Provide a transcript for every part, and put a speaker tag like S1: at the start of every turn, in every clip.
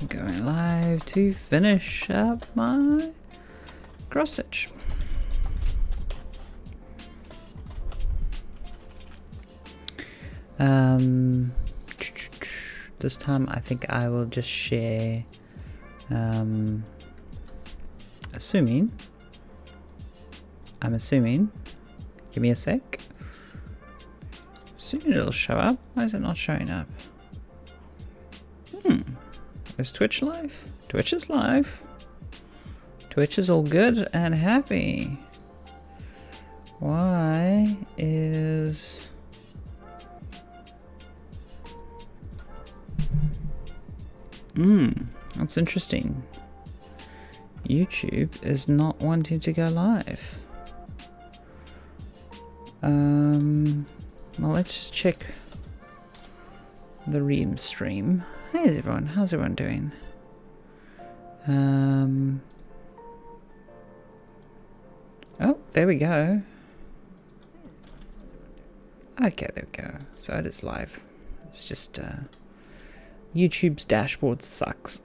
S1: Going live to finish up my cross stitch. This time I think I will just share, I'm assuming, give me a sec, soon it'll show up. Why is it not showing up? Is Twitch live? Twitch is live. Twitch is all good and happy. Why is... That's interesting. YouTube is not wanting to go live. Well, let's just check the Ream stream. Hey everyone, how's everyone doing? Oh, there we go. Okay, there we go. So it is live. It's just YouTube's dashboard sucks.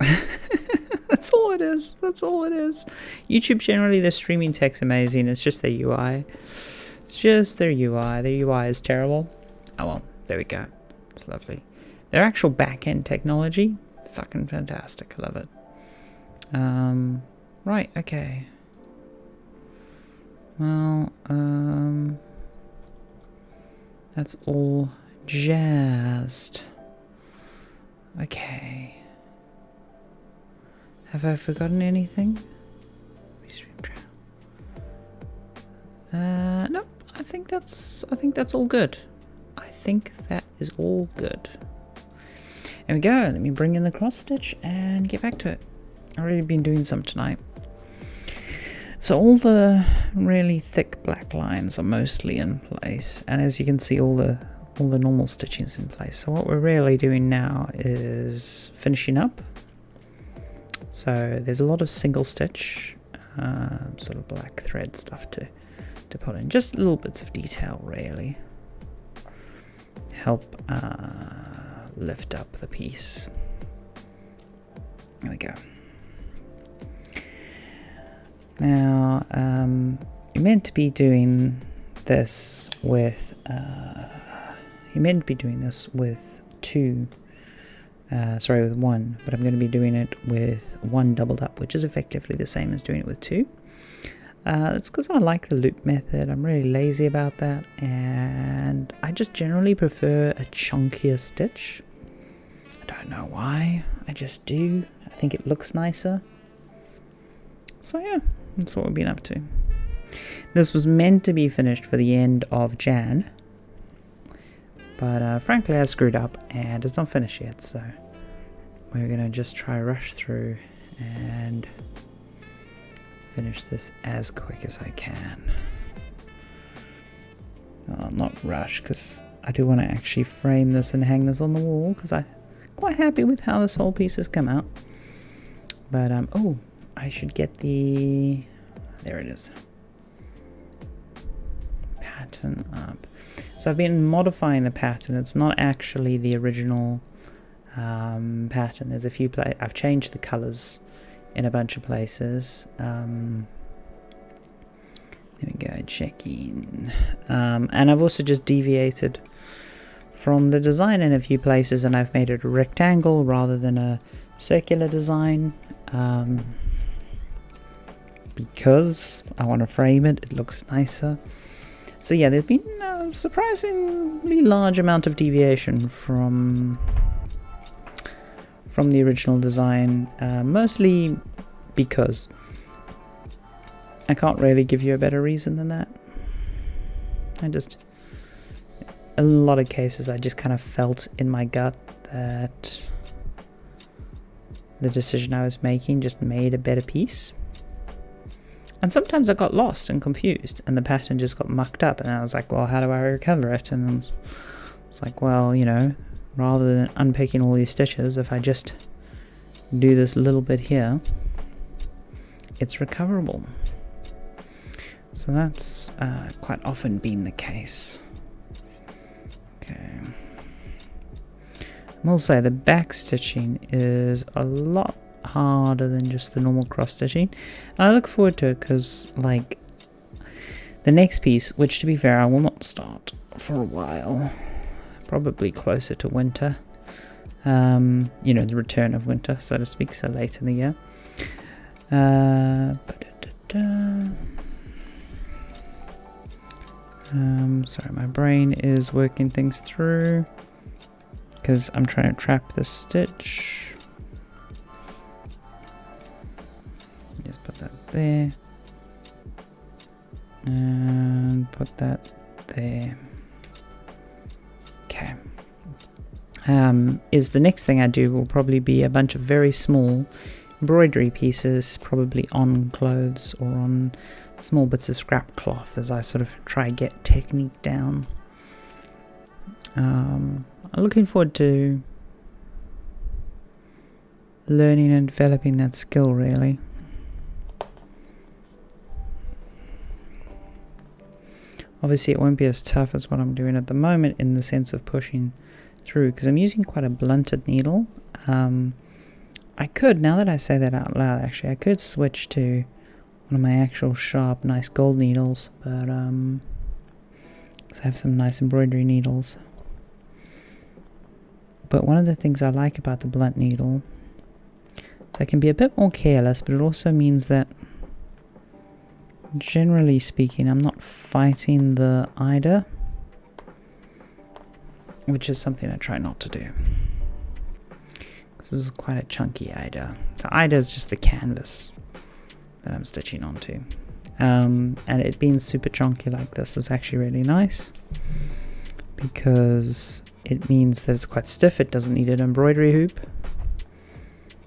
S1: That's all it is. That's all it is. YouTube generally, the streaming tech's amazing. It's just their UI. It's just their UI. Their UI is terrible. Oh well, there we go. It's lovely. Their actual back-end technology, fucking fantastic. I love it. Right, okay. Well, that's all jazzed. Okay. Have I forgotten anything? Nope. I think that's all good. I think that is all good. There we go. Let me bring in the cross stitch and get back to it. I've already been doing some tonight. So all the really thick black lines are mostly in place, and as you can see, all the normal stitching is in place. So what we're really doing now is finishing up. So there's a lot of single stitch, sort of black thread stuff to put in, just little bits of detail really help lift up the piece. There we go. Now you're meant to be doing this with with one, but I'm going to be doing it with one doubled up, which is effectively the same as doing it with two. That's because I like the loop method. I'm really lazy about that, and I just generally prefer a chunkier stitch. I don't know why, I just do. I think it looks nicer. So yeah, that's what we've been up to. This was meant to be finished for the end of Jan, but frankly I screwed up and it's not finished yet, so we're gonna just try rush through and finish this as quick as I can. Well, not rush, because I do want to actually frame this and hang this on the wall, because I'm quite happy with how this whole piece has come out. But oh, I should get the, there it is, pattern up. So I've been modifying the pattern. It's not actually the original pattern. There's a few I've changed the colors in a bunch of places. There we go, checking. And I've also just deviated from the design in a few places, and I've made it a rectangle rather than a circular design, because I want to frame it. It looks nicer. So yeah, there's been a surprisingly large amount of deviation from the original design, mostly because I can't really give you a better reason than that. A lot of cases I just kind of felt in my gut that the decision I was making just made a better piece. And sometimes I got lost and confused, and the pattern just got mucked up, and I was like, well, how do I recover it? And it's like, well, you know, rather than unpicking all these stitches, if I just do this little bit here, it's recoverable. So that's quite often been the case. Okay. I'll say the back stitching is a lot harder than just the normal cross stitching. And I look forward to it because, like, the next piece, which to be fair I will not start for a while, probably closer to winter, you know, the return of winter, so to speak, so late in the year. Sorry, my brain is working things through because I'm trying to trap the stitch. Just put that there and put that there. Okay. Is the next thing I do will probably be a bunch of very small embroidery pieces, probably on clothes or on small bits of scrap cloth, as I sort of try to get technique down. I'm looking forward to learning and developing that skill, really. Obviously it won't be as tough as what I'm doing at the moment in the sense of pushing through, because I'm using quite a blunted needle. I could, now that I say that out loud, actually, I could switch to one of my actual sharp, nice gold needles, but because I have some nice embroidery needles. But one of the things I like about the blunt needle is I can be a bit more careless, but it also means that, generally speaking, I'm not fighting the eider, which is something I try not to do. This is quite a chunky eider. So eider is just the canvas that I'm stitching onto. And it being super chunky like this is actually really nice because it means that it's quite stiff. It doesn't need an embroidery hoop,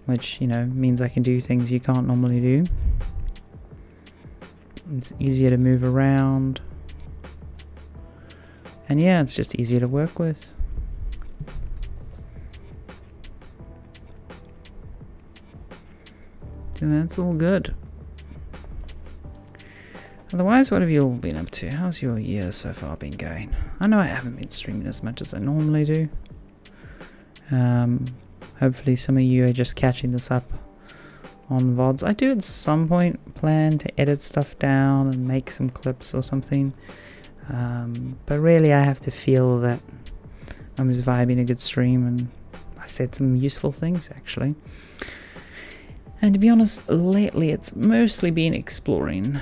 S1: which, you know, means I can do things you can't normally do. It's easier to move around. And yeah, it's just easier to work with. And that's all good. Otherwise, what have you all been up to? How's your year so far been going? I know I haven't been streaming as much as I normally do. Hopefully some of you are just catching this up on VODs. I do at some point plan to edit stuff down and make some clips or something. But really I have to feel that I'm just vibing a good stream, and I said some useful things actually. And to be honest, lately it's mostly been exploring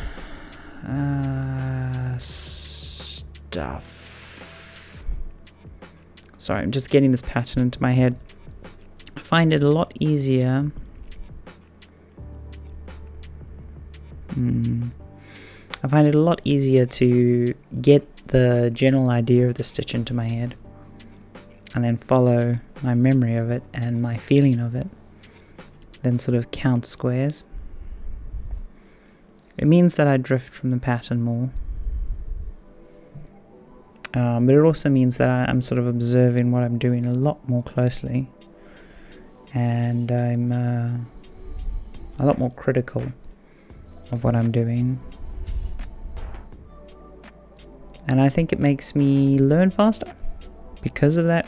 S1: stuff. Sorry, I'm just getting this pattern into my head. I find it a lot easier. I find it a lot easier to get the general idea of the stitch into my head and then follow my memory of it and my feeling of it, then sort of count squares. It means that I drift from the pattern more. But it also means that I'm sort of observing what I'm doing a lot more closely. And I'm a lot more critical of what I'm doing. And I think it makes me learn faster because of that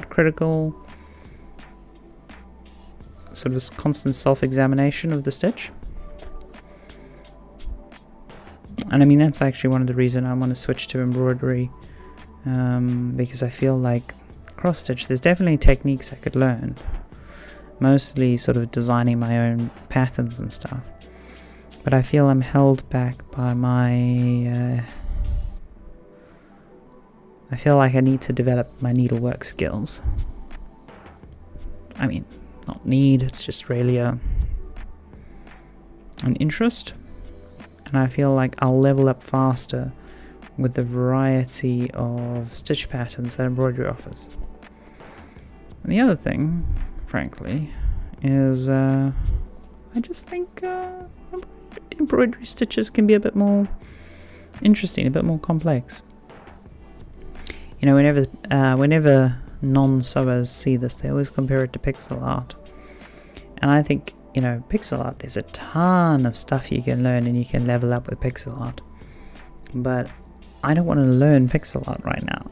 S1: critical sort of constant self-examination of the stitch. And I mean, that's actually one of the reasons I want to switch to embroidery, because I feel like cross stitch, there's definitely techniques I could learn, mostly sort of designing my own patterns and stuff, but I feel I'm held back by my I feel like I need to develop my needlework skills. I mean, not need, it's just really an interest. And I feel like I'll level up faster with the variety of stitch patterns that embroidery offers. And the other thing, frankly, is I just think embroidery stitches can be a bit more interesting, a bit more complex. You know, whenever non-subbers see this, they always compare it to pixel art. And I think, you know, pixel art, there's a ton of stuff you can learn and you can level up with pixel art. But I don't want to learn pixel art right now.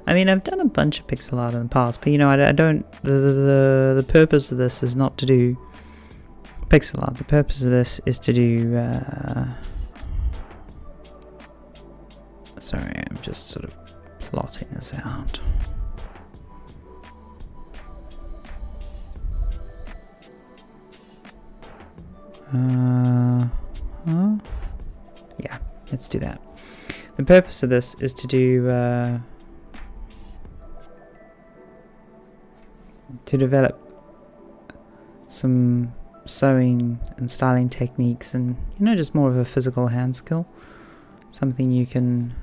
S1: I mean, I've done a bunch of pixel art in the past, but you know, I don't. The purpose of this is not to do pixel art. The purpose of this is to do. Sorry, I'm just sort of plotting this out. Yeah, let's do that. The purpose of this is to do to develop some sewing and styling techniques, and you know, just more of a physical hand skill, something you can.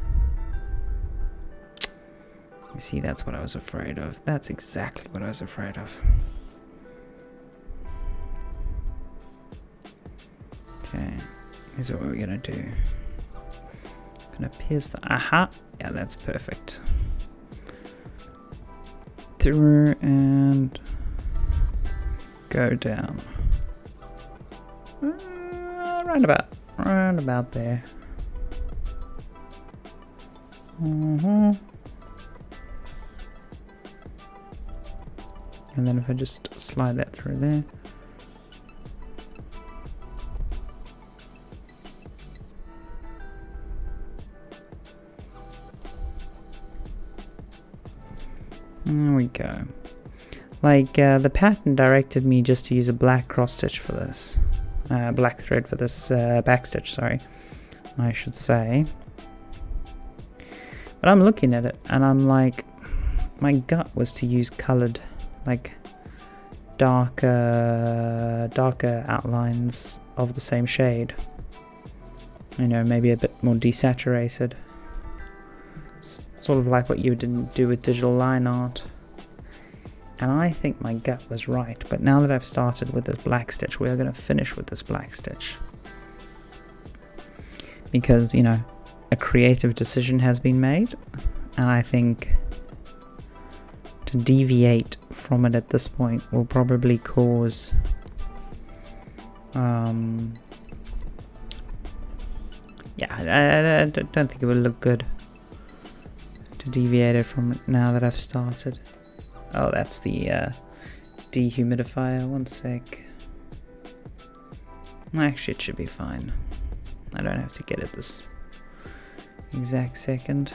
S1: You see, that's what I was afraid of. That's exactly what I was afraid of. Okay, here's what we're gonna do. Gonna pierce the aha. Yeah, that's perfect. Through and go down. Round about there. And then if I just slide that through there. There we go. Like, the pattern directed me just to use a black cross stitch for this. Black thread for this back stitch, sorry, I should say. But I'm looking at it and I'm like, my gut was to use colored, like darker outlines of the same shade. You know, maybe a bit more desaturated. Sort of like what you would do with digital line art. And I think my gut was right, but now that I've started with this black stitch, we are going to finish with this black stitch. Because, you know, a creative decision has been made, and I think to deviate from it at this point will probably cause yeah, I don't think it would look good to deviate it from it now that I've started. Oh, that's the dehumidifier. One sec. Actually, it should be fine. I don't have to get it this exact second.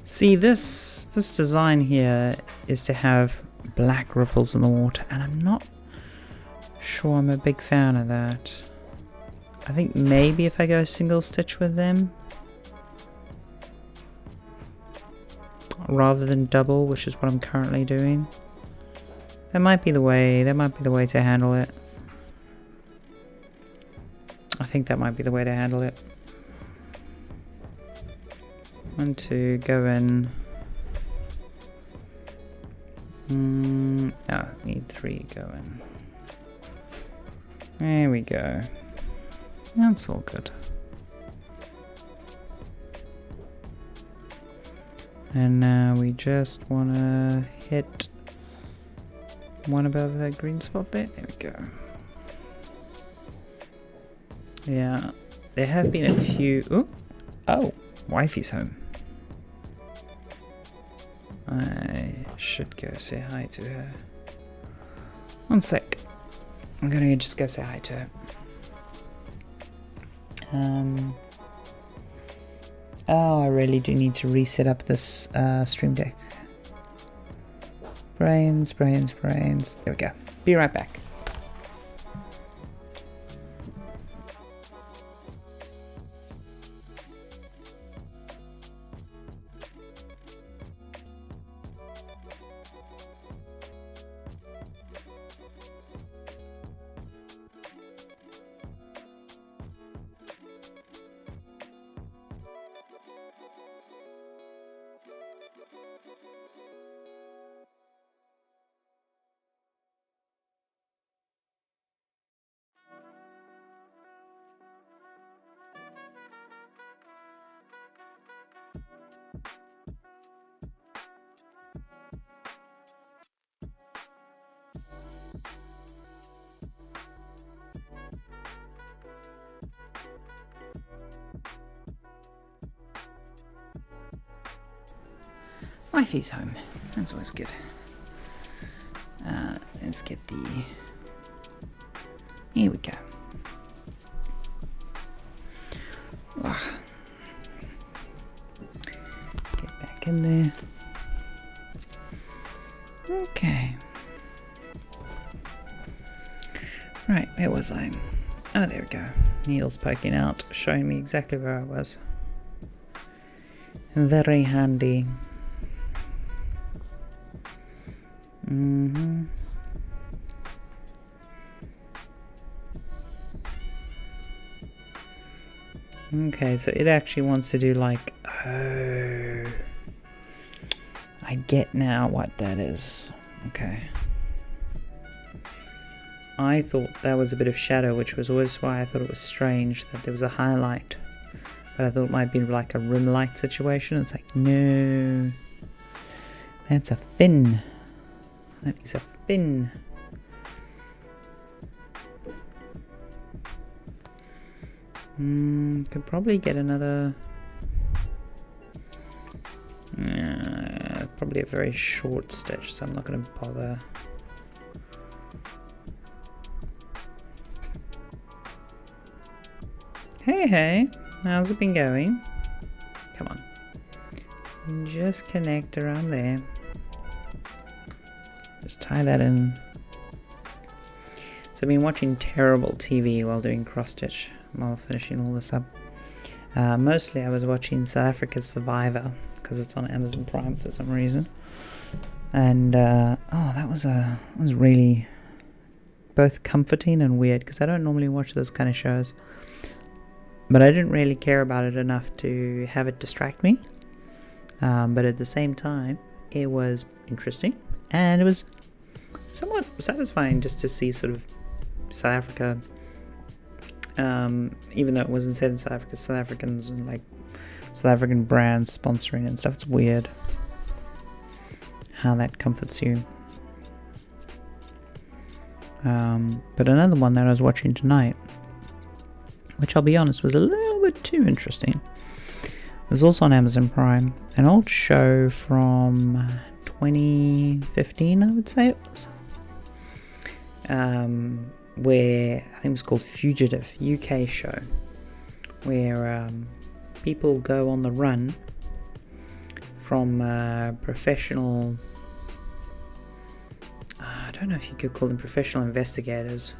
S1: See, this design here is to have black ripples in the water, and I'm not sure I'm a big fan of that. I think maybe if I go single stitch with them rather than double, which is what I'm currently doing, that might be the way to handle it. I think that might be the way to handle it. 1, 2, go in. Need 3, go in. There we go. That's all good. And now we just want to hit one above that green spot there. There we go. Yeah, there have been a few. Ooh. Oh, wifey's home. I should go say hi to her. One sec. I'm gonna just go say hi to her. Oh, I really do need to reset up this stream deck. Brains. There we go. Be right back. Wifey's home. That's always good. Let's get the... Here we go. Ugh. Get back in there. Okay. Right, where was I? Oh, there we go. Needle's poking out, showing me exactly where I was. Very handy. Okay, so it actually wants to do like... Oh... I get now what that is. Okay. I thought that was a bit of shadow, which was always why I thought it was strange that there was a highlight. But I thought it might be like a rim light situation. It's like, no. That's a fin. That is a fin. Could probably get another... probably a very short stitch, so I'm not going to bother. Hey, how's it been going? Come on. Just connect around there. Just tie that in. So I've been watching terrible TV while doing cross-stitch, while finishing all this up. Mostly I was watching South Africa's Survivor, because it's on Amazon Prime for some reason. And, that was really both comforting and weird, because I don't normally watch those kind of shows. But I didn't really care about it enough to have it distract me. But at the same time, it was interesting. And it was somewhat satisfying just to see sort of South Africa, even though it wasn't said in South Africa, South Africans and like South African brands sponsoring and stuff. It's weird how that comforts you. But another one that I was watching tonight, which I'll be honest was a little bit too interesting, it was also on Amazon Prime, an old show from 2015, I would say it was, where I think it was called Fugitive, UK show, where people go on the run from professional, I don't know if you could call them professional investigators.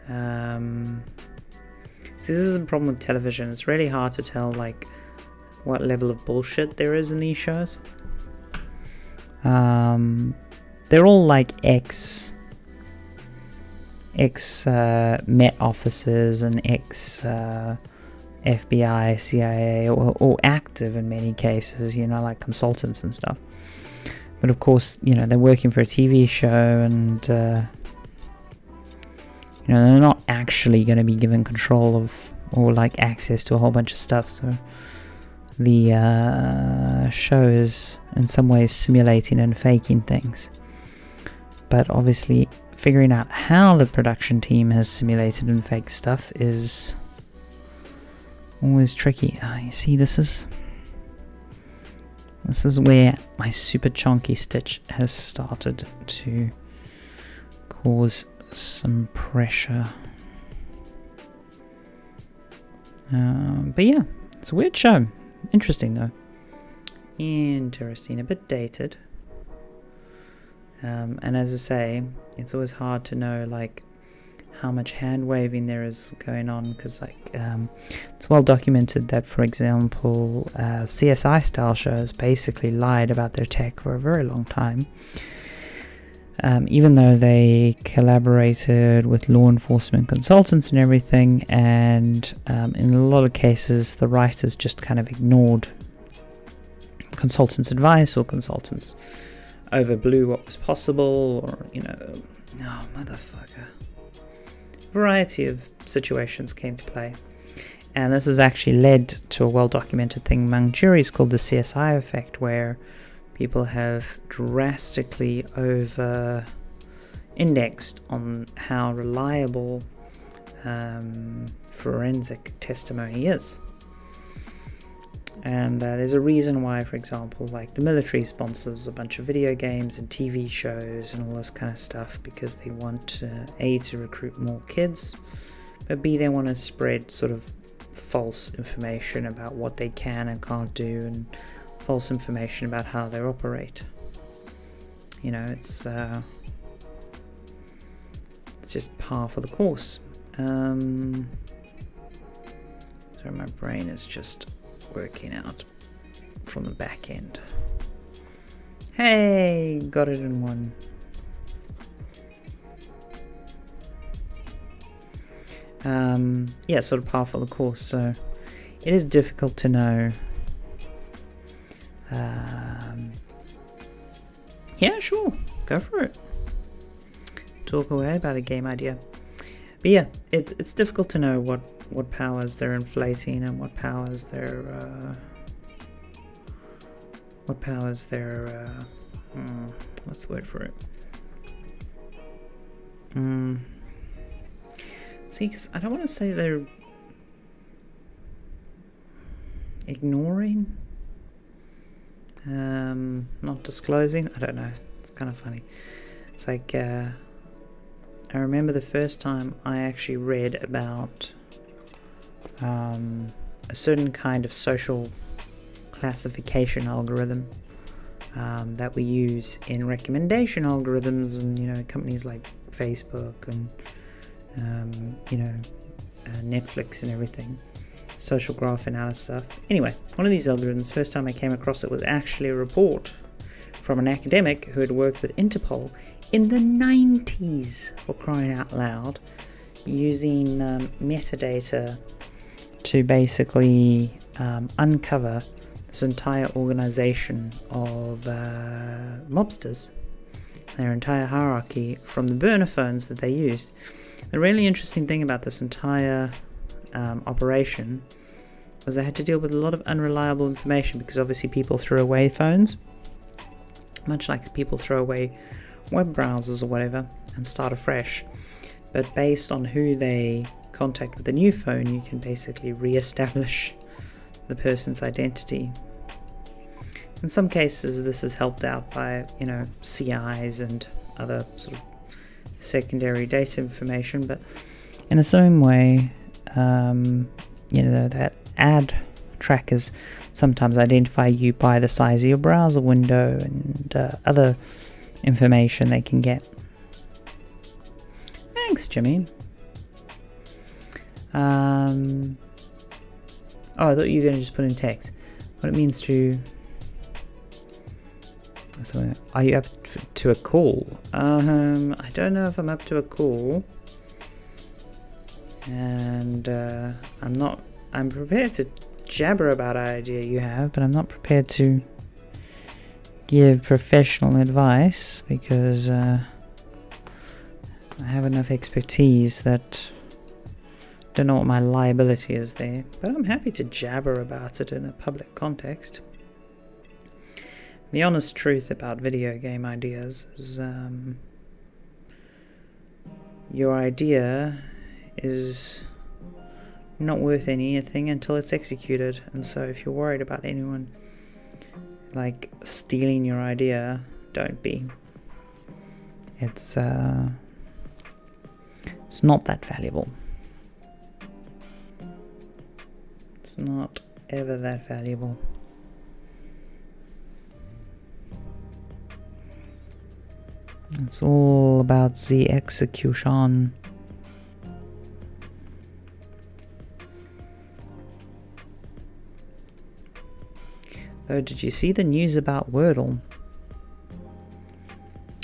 S1: So this is a problem with television. It's really hard to tell like what level of bullshit there is in these shows. They're all like ex Met officers and ex FBI, CIA, or active in many cases, like consultants and stuff. But of course, they're working for a TV show, and they're not actually going to be given control of or like access to a whole bunch of stuff. So the show is in some ways simulating and faking things. But obviously, figuring out how the production team has simulated and faked stuff is always tricky. You see, this is where my super chunky stitch has started to cause some pressure. But yeah, it's a weird show. Interesting though. Interesting, a bit dated. And as I say, it's always hard to know like how much hand waving there is going on, because it's well documented that, for example, CSI style shows basically lied about their tech for a very long time, even though they collaborated with law enforcement consultants and everything, and in a lot of cases the writers just kind of ignored consultants' advice, or consultants overblew what was possible, or oh motherfucker, variety of situations came to play. And this has actually led to a well-documented thing among juries called the CSI effect, where people have drastically over-indexed on how reliable forensic testimony is. And there's a reason why, for example, like the military sponsors a bunch of video games and TV shows and all this kind of stuff, because they want A, to recruit more kids, but B, they want to spread sort of false information about what they can and can't do, and false information about how they operate. You know, it's just par for the course. So my brain is just working out from the back end. Hey, got it in one. Yeah, sort of par for the course. So it is difficult to know. Yeah, sure, go for it. Talk away about a game idea. But yeah, it's difficult to know what powers they're inflating and what powers they're what's the word for it? See, 'cause I don't want to say they're ignoring, not disclosing. I don't know. It's kind of funny. It's like I remember the first time I actually read about a certain kind of social classification algorithm that we use in recommendation algorithms, and companies like Facebook and Netflix and everything, social graph analysis stuff. Anyway, one of these algorithms, first time I came across it was actually a report from an academic who had worked with Interpol in the 90s, for crying out loud, using metadata to basically uncover this entire organization of mobsters, their entire hierarchy, from the burner phones that they used. The really interesting thing about this entire operation was they had to deal with a lot of unreliable information, because obviously people threw away phones, much like people throw away web browsers or whatever and start afresh. But based on who they contact with a new phone, you can basically re-establish the person's identity. In some cases, this is helped out by, CIs and other sort of secondary data information, but in the same way, that ad trackers sometimes identify you by the size of your browser window and other information they can get. Thanks, Jimmy. I thought you were going to just put in text. What it means to... So, are you up to a call? I don't know if I'm up to a call. And I'm prepared to jabber about an idea you have, but I'm not prepared to give professional advice, because I have enough expertise that I don't know what my liability is there, but I'm happy to jabber about it in a public context. The honest truth about video game ideas is your idea is not worth anything until it's executed. And so if you're worried about anyone like stealing your idea, don't be. It's not that valuable. It's not ever that valuable. It's all about the execution. Though, did you see the news about Wordle?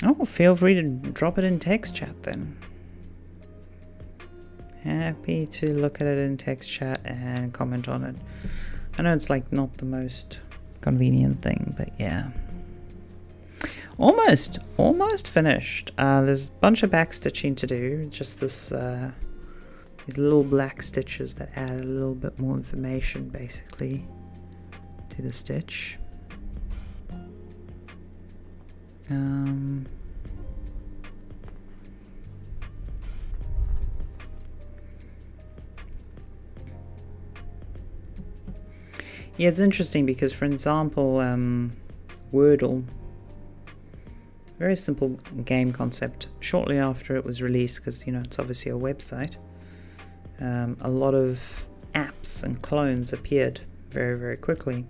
S1: Oh, feel free to drop it in text chat then. Happy to look at it in text chat and comment on it. I know it's like not the most convenient thing, but yeah. Almost finished. There's a bunch of backstitching to do. Just this, these little black stitches that add a little bit more information, basically, to the stitch. Yeah, it's interesting because, for example, Wordle, very simple game concept. Shortly after it was released, because it's obviously a website, a lot of apps and clones appeared very, very quickly.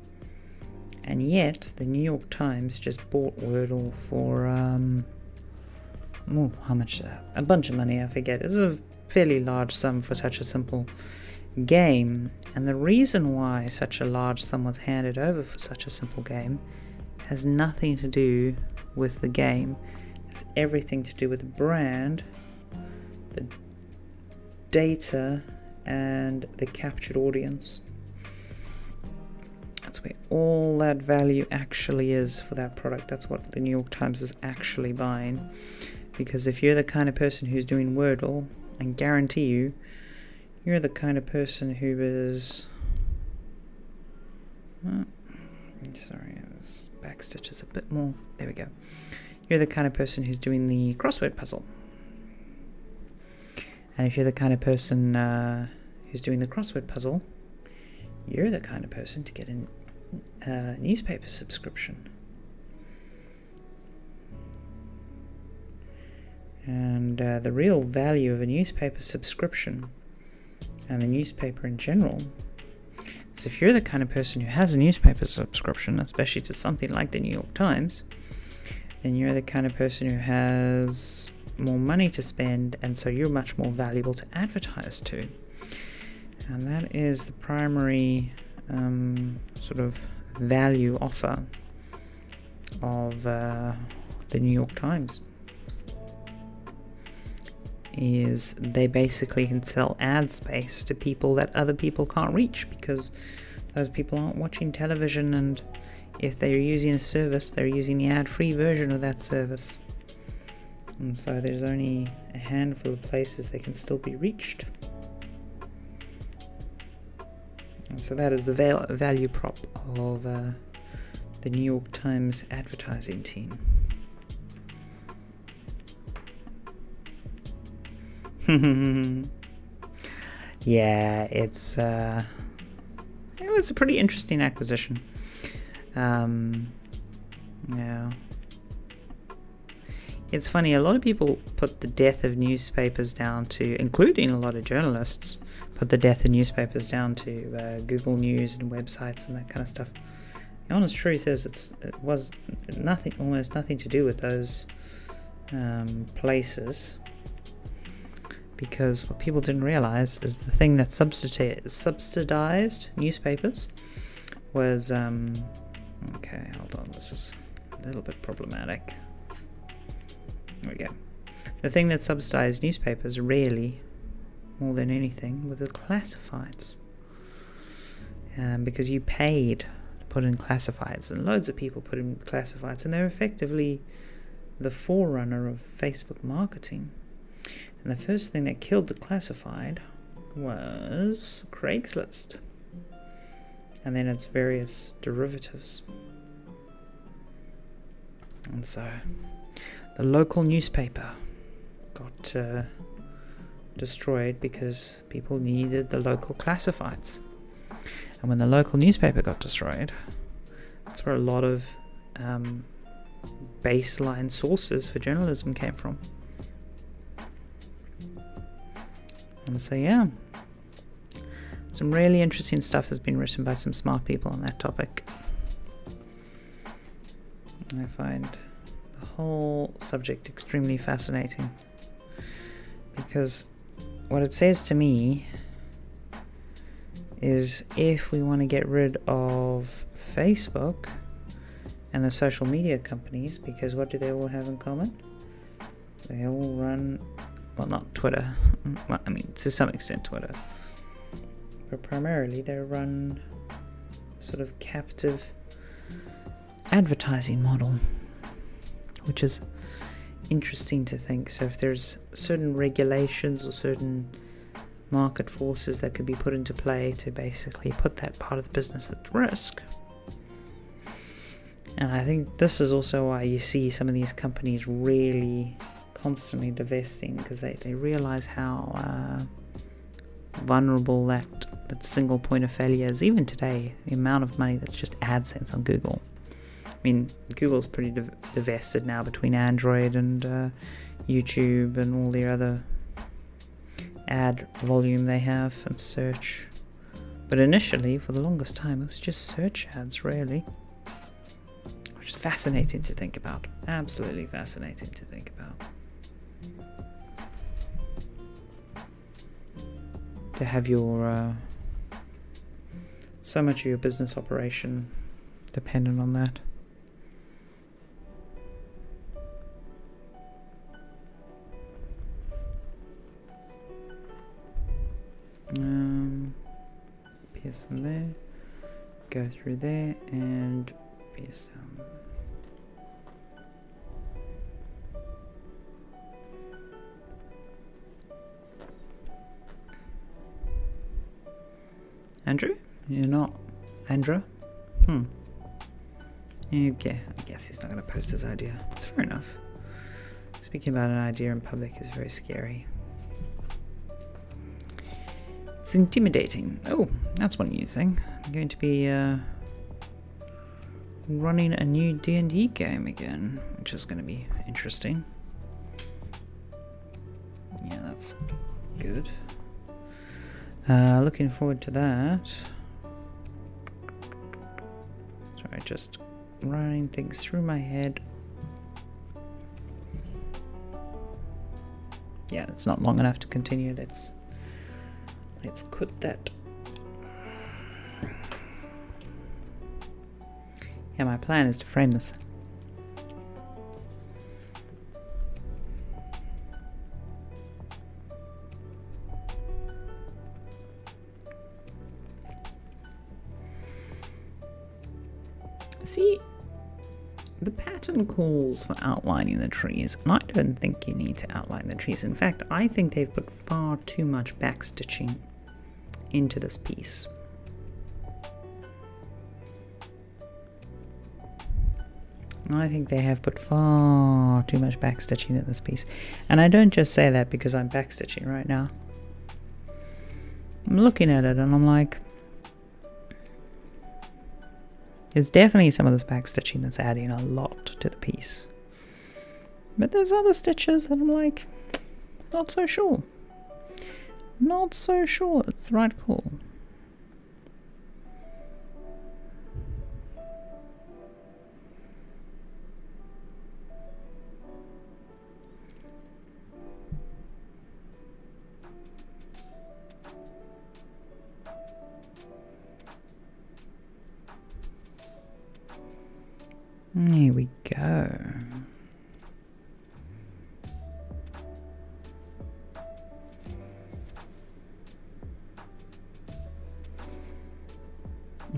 S1: And yet, the New York Times just bought Wordle for, how much? A bunch of money, I forget. It's a fairly large sum for such a simple game. And the reason why such a large sum was handed over for such a simple game has nothing to do with the game. It's everything to do with the brand, the data, and the captured audience. That's where all that value actually is for that product. That's what the New York Times is actually buying. Because if you're the kind of person who's doing Wordle, I guarantee you're the kind of person who is... sorry, backstitch is a bit more. There we go. You're the kind of person who's doing the crossword puzzle. And if you're the kind of person who's doing the crossword puzzle, you're the kind of person to get a newspaper subscription. And the real value of a newspaper subscription and the newspaper in general is if you're the kind of person who has a newspaper subscription, especially to something like the New York Times, then you're the kind of person who has more money to spend, and so you're much more valuable to advertise to. And that is the primary sort of value offer of the New York Times. Is they basically can sell ad space to people that other people can't reach, because those people aren't watching television, and if they're using a service, they're using the ad-free version of that service. And so there's only a handful of places they can still be reached. And so that is the value prop of the New York Times advertising team. Yeah, it was a pretty interesting acquisition. Yeah. It's funny, a lot of people put the death of newspapers down to, including a lot of journalists, put the death of newspapers down to Google News and websites and that kind of stuff. The honest truth is it was almost nothing to do with those places, because what people didn't realize is the thing that subsidized newspapers was okay, hold on, this is a little bit problematic. There we go. The thing that subsidized newspapers really, more than anything, were the classifieds. Because you paid to put in classifieds, and loads of people put in classifieds, and they're effectively the forerunner of Facebook marketing. And the first thing that killed the classified was Craigslist, and then its various derivatives. And so the local newspaper got destroyed because people needed the local classifieds. And when the local newspaper got destroyed, that's where a lot of baseline sources for journalism came from. And so, yeah, some really interesting stuff has been written by some smart people on that topic. I find the whole subject extremely fascinating, because what it says to me is, if we want to get rid of Facebook and the social media companies, because what do they all have in common? They all run, well, not Twitter, well, I mean, to some extent Twitter, but primarily they run sort of captive advertising model, which is interesting to think. So if there's certain regulations or certain market forces that could be put into play to basically put that part of the business at risk. And I think this is also why you see some of these companies really constantly divesting, because they realize how vulnerable that single point of failure is. Even today, the amount of money that's just AdSense on Google. I mean, Google's pretty divested now between Android and YouTube and all the other ad volume they have and search. But initially, for the longest time, it was just search ads, really. Which is fascinating to think about. Absolutely fascinating to think about. To have your so much of your business operation dependent on that. PSM there, go through there, and PSM. Andrew? You're not Andrew? Okay, I guess he's not going to post his idea. It's fair enough. Speaking about an idea in public is very scary. It's intimidating. Oh, that's one new thing. I'm going to be running a new D&D game again, which is going to be interesting. Yeah, that's good. Looking forward to that. Sorry, just running things through my head. Yeah, it's not long enough to continue. Let's quit that. Yeah, my plan is to frame this. See, the pattern calls for outlining the trees, and I don't think you need to outline the trees. In fact, I think they've put far too much backstitching into this piece. I think they have put far too much backstitching in this piece. And I don't just say that because I'm backstitching right now. I'm looking at it and I'm like, there's definitely some of this backstitching that's adding a lot to the piece. But there's other stitches that I'm like, not so sure. Not so sure it's the right call. Here we go.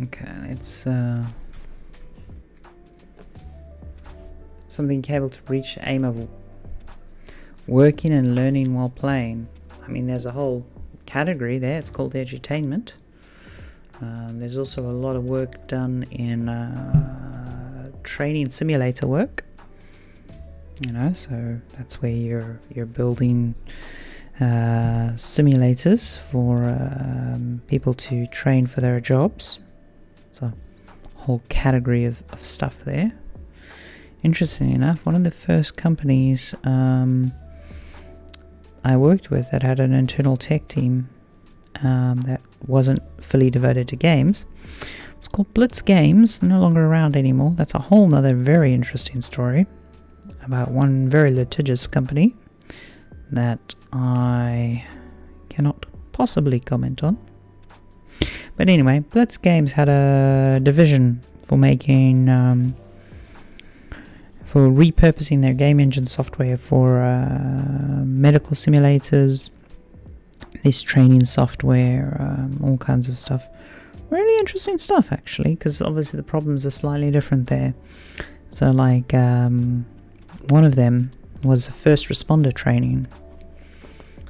S1: Okay, it's something capable to reach the aim of working and learning while playing. I mean, there's a whole category there. It's called edutainment. There's also a lot of work done in training simulator work, you know, so that's where you're building simulators for people to train for their jobs. So a whole category of stuff there. Interesting enough, one of the first companies I worked with that had an internal tech team that wasn't fully devoted to games. It's called Blitz Games, no longer around anymore. That's a whole nother very interesting story about one very litigious company that I cannot possibly comment on. But anyway, Blitz Games had a division for making, for repurposing their game engine software for medical simulators, this training software, all kinds of stuff. Really interesting stuff, actually, because obviously the problems are slightly different there. So, like, one of them was first responder training,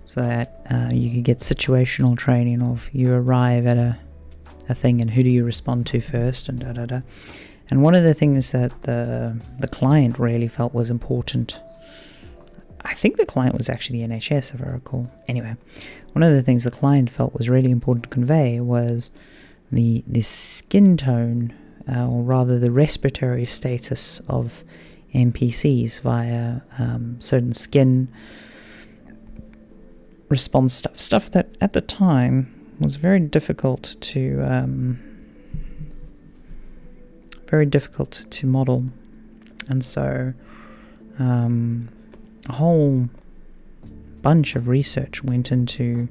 S1: so that you could get situational training of you arrive at a thing and who do you respond to first, and da-da-da. And one of the things that the client really felt was important, I I think the client was actually the NHS, if I recall. Anyway, one of the things the client felt was really important to convey was the skin tone, or rather the respiratory status of NPCs via certain skin response stuff that at the time was very difficult to model, and so a whole bunch of research went into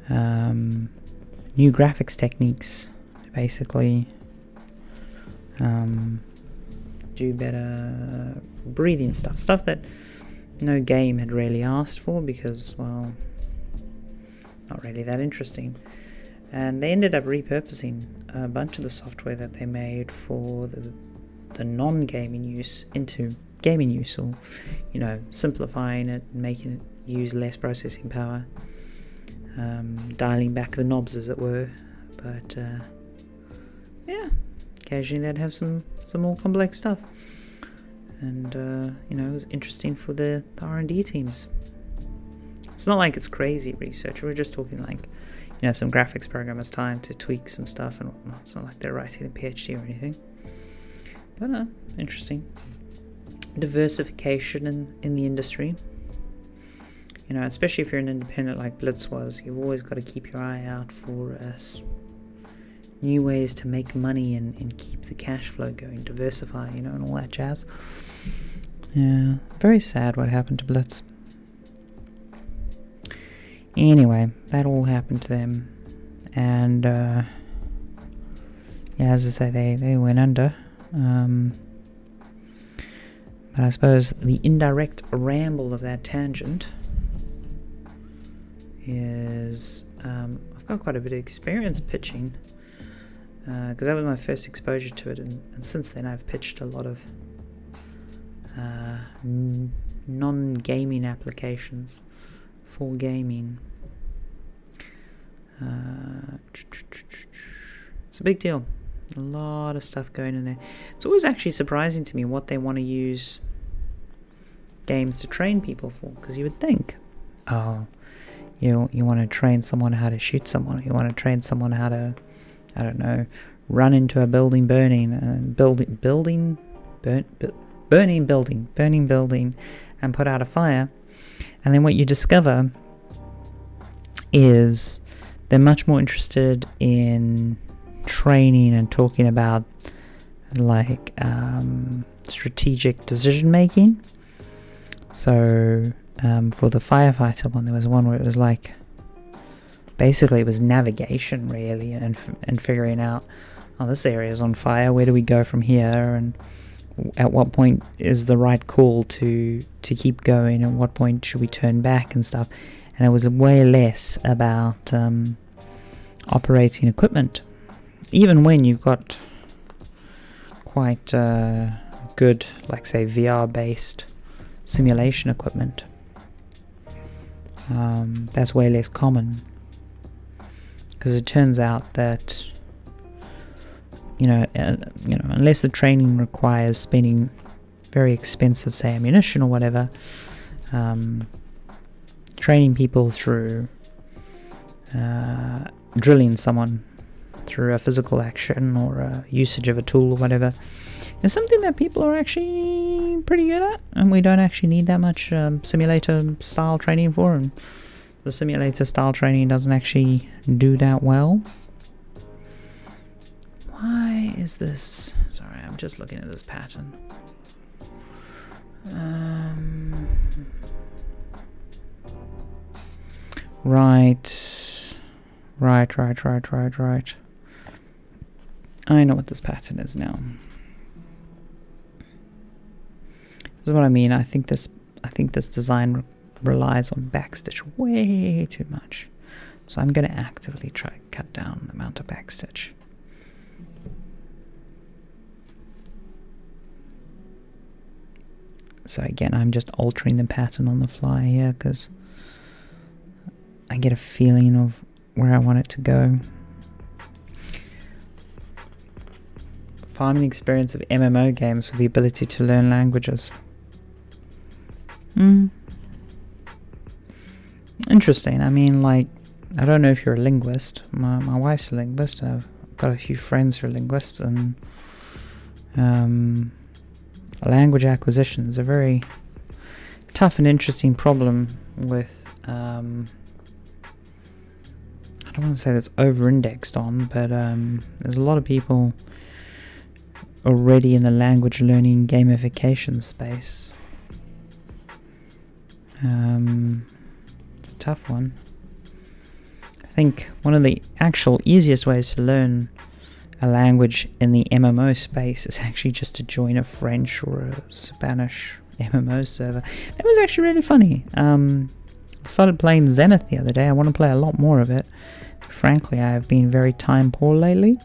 S1: new graphics techniques to basically do better breathing stuff that no game had really asked for, because, well, not really that interesting. And they ended up repurposing a bunch of the software that they made for the non-gaming use into gaming use, or, you know, simplifying it and making it use less processing power, dialing back the knobs, as it were. But yeah, occasionally they'd have some more complex stuff, and you know, it was interesting for the R&D teams. It's not like it's crazy research. We're just talking like, you know, some graphics programmers' time to tweak some stuff and whatnot. It's not like they're writing a PhD or anything. But interesting. Diversification in the industry. You know, especially if you're an independent like Blitz was, you've always got to keep your eye out for new ways to make money and keep the cash flow going, diversify, you know, and all that jazz. Yeah, very sad what happened to Blitz. Anyway, that all happened to them, and yeah, as I say, they went under. But I suppose the indirect ramble of that tangent is I've got quite a bit of experience pitching, because that was my first exposure to it, and since then I've pitched a lot of non-gaming applications for gaming. It's a big deal. A lot of stuff going in there. It's always actually surprising to me what they want to use games to train people for, because you would think, oh, you want to train someone how to shoot someone, you want to train someone how to, I don't know, run into a building burning and burning building and put out a fire. And then what you discover is they're much more interested in training and talking about like strategic decision making. So for the firefighter one, there was one where it was like, basically it was navigation really, and figuring out, oh, this area is on fire, where do we go from here, and at what point is the right call to keep going, and what point should we turn back and stuff. And it was way less about operating equipment, even when you've got quite good, like say VR based simulation equipment. That's way less common, because it turns out that you know, unless the training requires spending very expensive, say, ammunition or whatever, training people through drilling someone through a physical action or a usage of a tool or whatever is something that people are actually pretty good at, and we don't actually need that much simulator style training for, and the simulator style training doesn't actually do that well. Why is this? Sorry, I'm just looking at this pattern. Right. I know what this pattern is now. This is what I mean. I think this design relies on backstitch way too much. So I'm going to actively try to cut down the amount of backstitch. So again, I'm just altering the pattern on the fly here because I get a feeling of where I want it to go. Farming experience of MMO games with the ability to learn languages. interesting. I mean, like, I don't know if you're a linguist. My wife's a linguist. I've got a few friends who are linguists, and language acquisition is a very tough and interesting problem with, I don't want to say that's over-indexed on, but there's a lot of people already in the language learning gamification space. It's a tough one. I think one of the actual easiest ways to learn a language in the MMO space is actually just to join a French or a Spanish MMO server. That was actually really funny. I started playing Zenith the other day. I want to play a lot more of it. Frankly, I have been very time poor lately.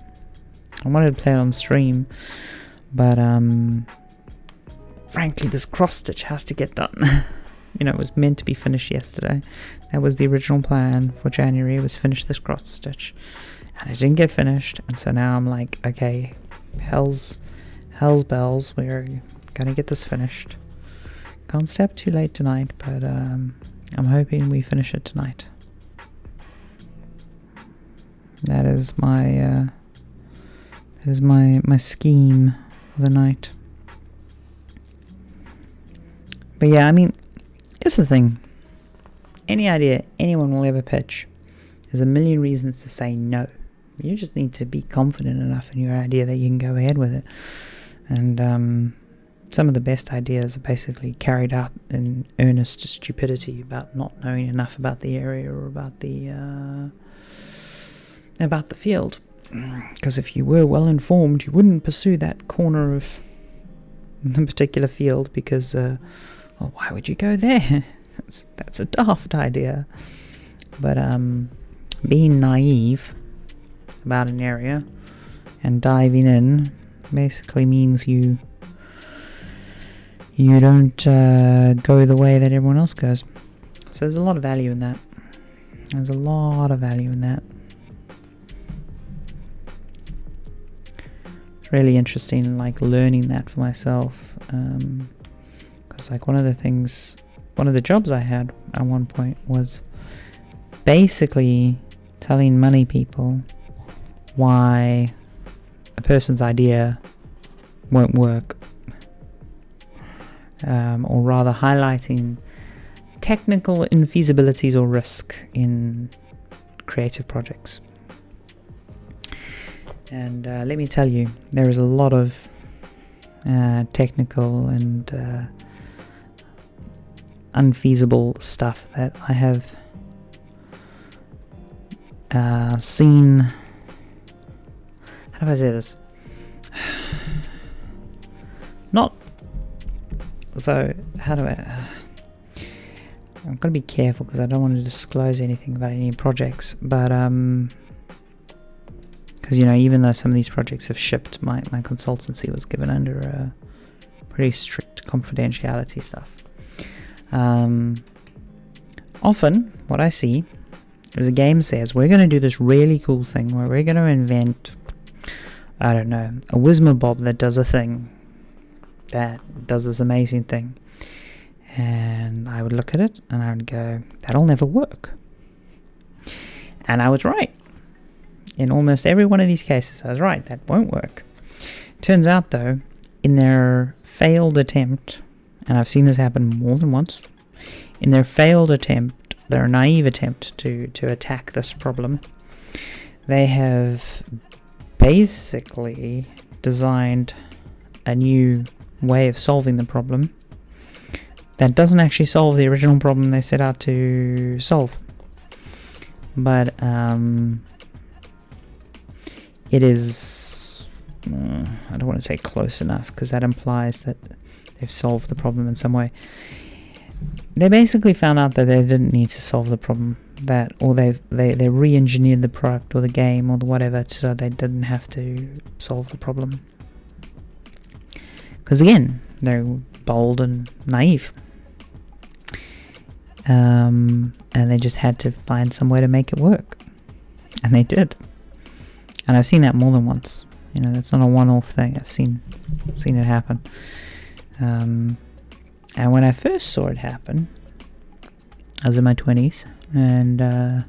S1: I wanted to play it on stream, but frankly, this cross stitch has to get done. It was meant to be finished yesterday. That was the original plan for January, was finish this cross stitch, and it didn't get finished. And so now I'm like, okay, hell's bells, we're gonna get this finished. Can't stay up too late tonight, but I'm hoping we finish it tonight. That is my scheme for the night. But yeah, I mean, here's the thing. Any idea anyone will ever pitch, there's a million reasons to say no. You just need to be confident enough in your idea that you can go ahead with it. And some of the best ideas are basically carried out in earnest stupidity about not knowing enough about the area or about the field. Because if you were well informed, you wouldn't pursue that corner of the particular field, because well, why would you go there? That's a daft idea. But being naive about an area and diving in basically means you don't go the way that everyone else goes. So there's a lot of value in that. There's a lot of value in that. It's really interesting, like, learning that for myself. Because like one of the jobs I had at one point was basically telling money people why a person's idea won't work, or rather highlighting technical infeasibilities or risk in creative projects. And let me tell you, there is a lot of technical and unfeasible stuff that I have seen. How do I say this? Not so. How do I? I've got to be careful because I don't want to disclose anything about any projects. But because even though some of these projects have shipped, my consultancy was given under a pretty strict confidentiality stuff. Often, what I see is a game says, we're going to do this really cool thing where we're going to invent, I don't know, a Wizmabob that does a thing, that does this amazing thing. And I would look at it and I would go, that'll never work. And I was right. In almost every one of these cases, I was right, that won't work. Turns out, though, in their failed attempt, and I've seen this happen more than once, in their failed attempt, their naive attempt to attack this problem, they have basically designed a new way of solving the problem that doesn't actually solve the original problem they set out to solve. But it is, I don't want to say close enough, because that implies that they've solved the problem in some way. They basically found out that they didn't need to solve the problem, or they re-engineered the product or the game or the whatever so they didn't have to solve the problem. Because again, they're bold and naive. And they just had to find some way to make it work. And they did. And I've seen that more than once. That's not a one-off thing. I've seen it happen. And when I first saw it happen, I was in my 20s, And I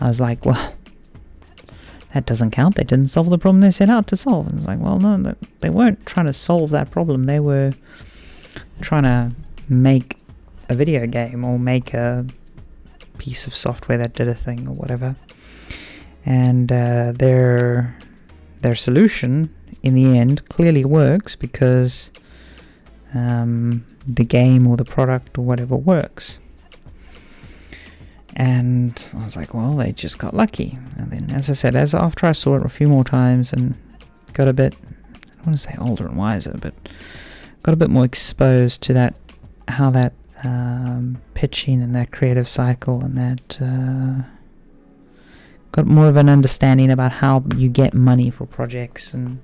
S1: was like, well, that doesn't count. They didn't solve the problem they set out to solve. And it's like, well, no, they weren't trying to solve that problem. They were trying to make a video game or make a piece of software that did a thing or whatever. And their solution in the end clearly works because the game or the product or whatever works. And I was like, well, they just got lucky. And then, as I said, after I saw it a few more times and got a bit, I don't want to say older and wiser, but got a bit more exposed to that, how that pitching and that creative cycle and that got more of an understanding about how you get money for projects and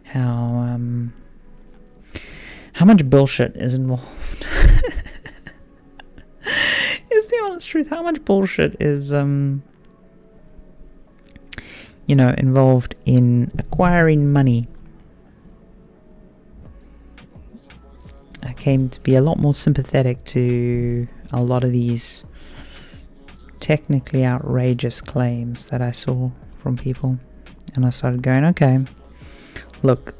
S1: how much bullshit is involved. Is the honest truth. How much bullshit is involved in acquiring money. I came to be a lot more sympathetic to a lot of these technically outrageous claims that I saw from people, and I started going, okay, look,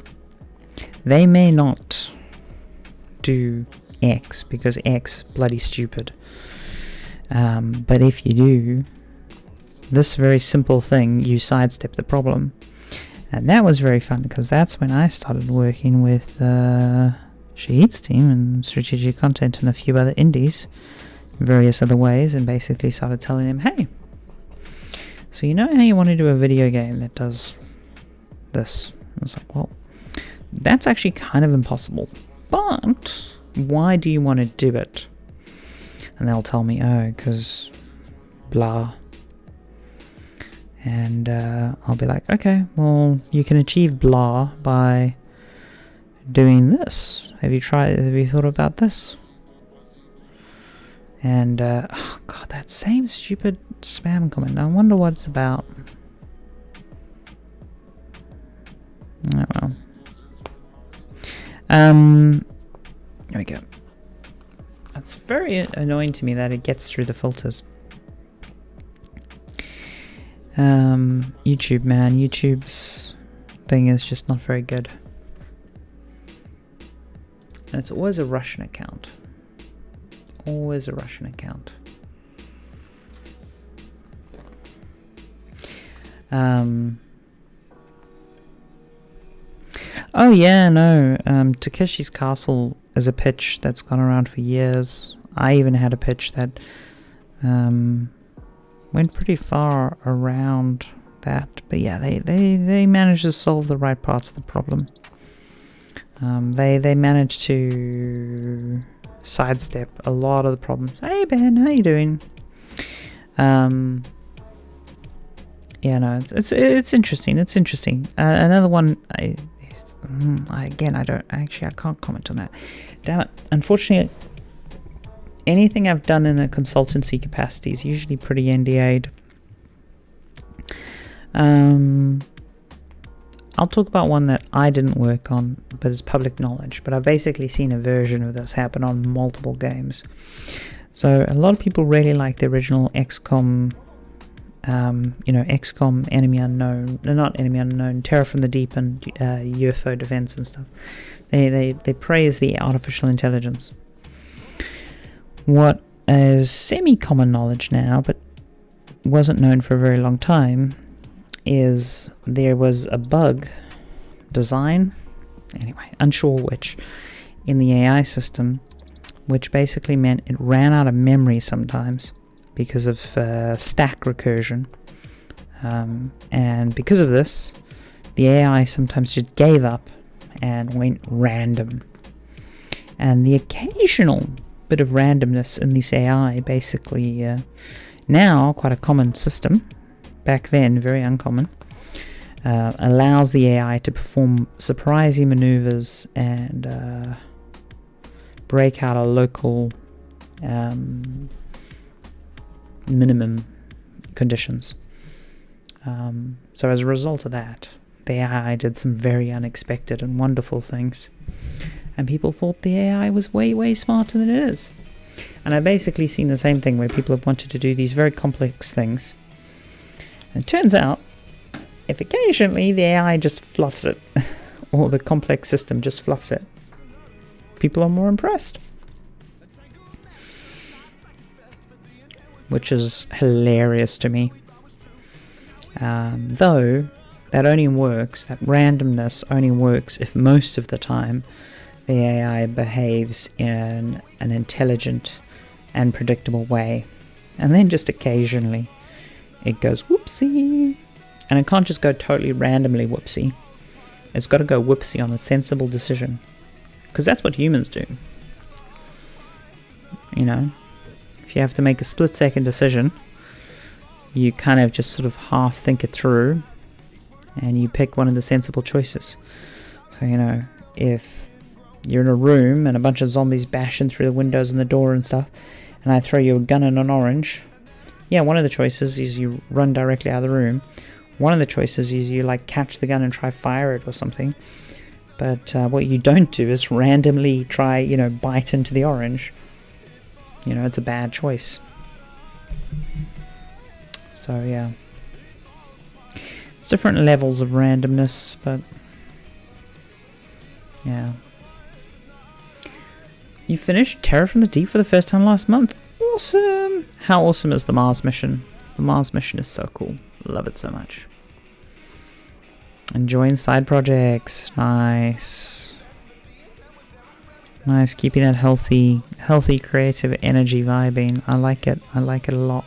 S1: they may not do X because X is bloody stupid, but if you do this very simple thing, you sidestep the problem. And that was very fun because that's when I started working with Shahid's team and strategic content and a few other indies, various other ways, and basically started telling them, hey, so you know how you want to do a video game that does this? I was like, well, that's actually kind of impossible, but why do you want to do it? And they'll tell me, oh, because blah. And I'll be like, okay, well, you can achieve blah by doing this. Have you thought about this? And oh god, that same stupid spam comment. I wonder what it's about. Oh well. There we go. It's very annoying to me that it gets through the filters. YouTube, man. YouTube's thing is just not very good. And it's always a Russian account. Always a Russian account. Oh yeah, no. Takeshi's Castle is a pitch that's gone around for years. I even had a pitch that went pretty far around that. But yeah, they managed to solve the right parts of the problem. They managed to sidestep a lot of the problems. Hey Ben, how you doing? Yeah, no, it's interesting. It's interesting. Another one. I can't comment on that. Damn it. Unfortunately, anything I've done in a consultancy capacity is usually pretty NDA'd. I'll talk about one that I didn't work on, but it's public knowledge. But I've basically seen a version of this happen on multiple games. So a lot of people really like the original XCOM, XCOM Enemy Unknown, not Enemy Unknown, Terror from the Deep and UFO Defense and stuff. They praise the artificial intelligence. What is semi-common knowledge now, but wasn't known for a very long time, is there was a bug, design, anyway, unsure which, in the AI system, which basically meant it ran out of memory sometimes because of stack recursion. And because of this, the AI sometimes just gave up and went random. And the occasional bit of randomness in this AI, basically now quite a common system, back then very uncommon, allows the AI to perform surprising maneuvers and break out a local minimum conditions. So as a result of that, the AI did some very unexpected and wonderful things, and people thought the AI was way, way smarter than it is. And I've basically seen the same thing where people have wanted to do these very complex things. And it turns out, if occasionally the AI just fluffs it, or the complex system just fluffs it, people are more impressed. Which is hilarious to me. Though, that only works, that randomness only works if most of the time the AI behaves in an intelligent and predictable way. And then just occasionally it goes whoopsie. And it can't just go totally randomly whoopsie. It's got to go whoopsie on a sensible decision. Because that's what humans do. You know, if you have to make a split-second decision, you kind of just sort of half think it through and you pick one of the sensible choices. So, you know, if you're in a room and a bunch of zombies bashing through the windows and the door and stuff, and I throw you a gun and an orange, yeah, one of the choices is you run directly out of the room. One of the choices is you like catch the gun and try fire it or something. But what you don't do is randomly try, you know, bite into the orange. You know, it's a bad choice. So yeah, it's different levels of randomness, but yeah. You finished Terror from the Deep for the first time last month. Awesome! How awesome is the Mars mission? The Mars mission is so cool. Love it so much. Enjoying side projects. Nice. Nice, keeping that healthy creative energy vibing. I like it. I like it a lot.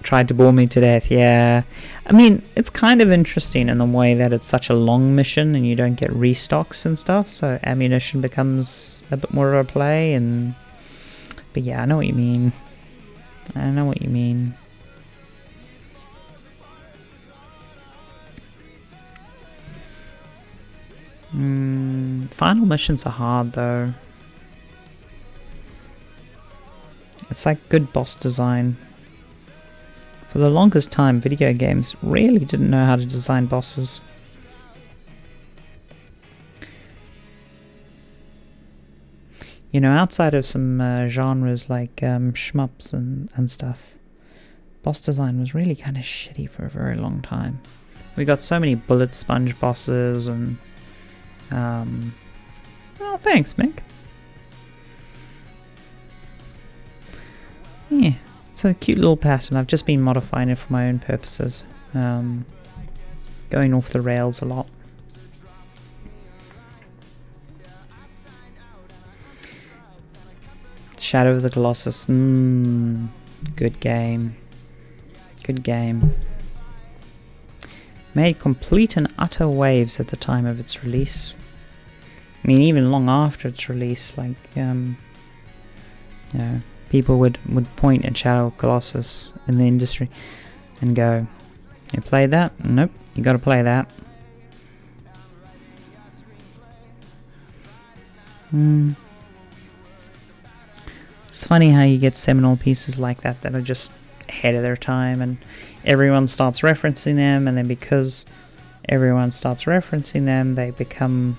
S1: Tried to bore me to death, yeah. I mean, it's kind of interesting in the way that it's such a long mission and you don't get restocks and stuff, so ammunition becomes a bit more of a play, and... But yeah, I know what you mean. I know what you mean. Final missions are hard, though. It's like good boss design. For the longest time, video games really didn't know how to design bosses. You know, outside of some genres like shmups and stuff, boss design was really kind of shitty for a very long time. We got so many bullet sponge bosses and... oh, thanks, Mick. Yeah. It's a cute little pattern. I've just been modifying it for my own purposes. Going off the rails a lot. Shadow of the Colossus. Good game. Good game. Made complete and utter waves at the time of its release. I mean, even long after its release, like, you know, people would point at Shadow of Colossus in the industry and go, you play that? Nope, you gotta play that. It's funny how you get seminal pieces like that that are just ahead of their time and everyone starts referencing them, and then because everyone starts referencing them, they become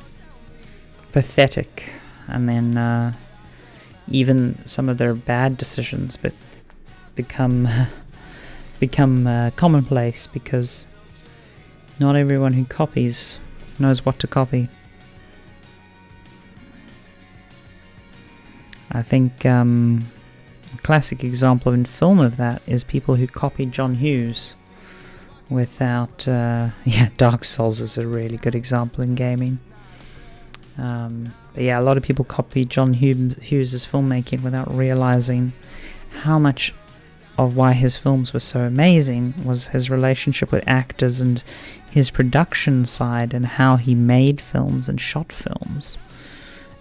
S1: pathetic, and then even some of their bad decisions but become commonplace because not everyone who copies knows what to copy. I think a classic example in film of that is people who copied John Hughes without... yeah, Dark Souls is a really good example in gaming. But yeah, a lot of people copied John Hughes' filmmaking without realizing how much of why his films were so amazing was his relationship with actors and his production side and how he made films and shot films,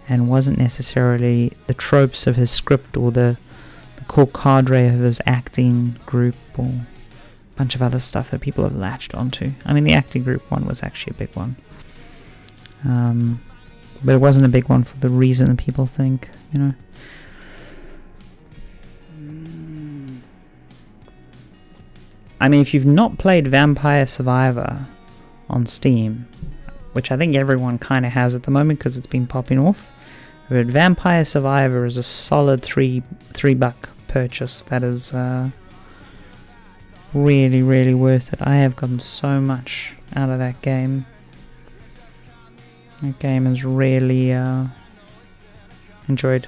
S1: and wasn't necessarily the tropes of his script or the core cadre of his acting group or a bunch of other stuff that people have latched onto. I mean, the acting group one was actually a big one. But it wasn't a big one for the reason that people think, you know. I mean, if you've not played Vampire Survivor on Steam, which I think everyone kind of has at the moment because it's been popping off. But Vampire Survivor is a solid $3 purchase. That is really, really worth it. I have gotten so much out of that game. That game is really enjoyed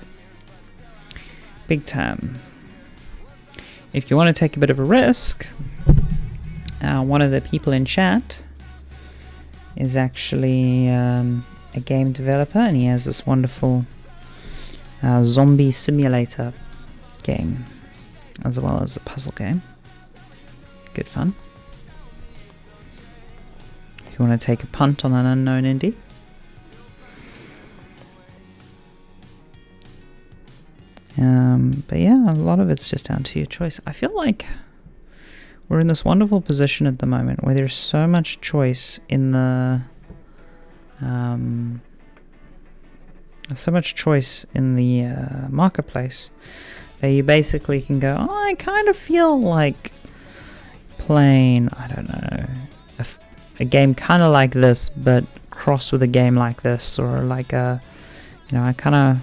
S1: big time. If you want to take a bit of a risk, one of the people in chat is actually a game developer, and he has this wonderful zombie simulator game as well as a puzzle game. Good fun. If you want to take a punt on an unknown indie. But yeah, a lot of it's just down to your choice. I feel like we're in this wonderful position at the moment where there's so much choice in the marketplace that you basically can go, oh, I kind of feel like playing, I don't know, a game kind of like this but crossed with a game like this, or like I kind of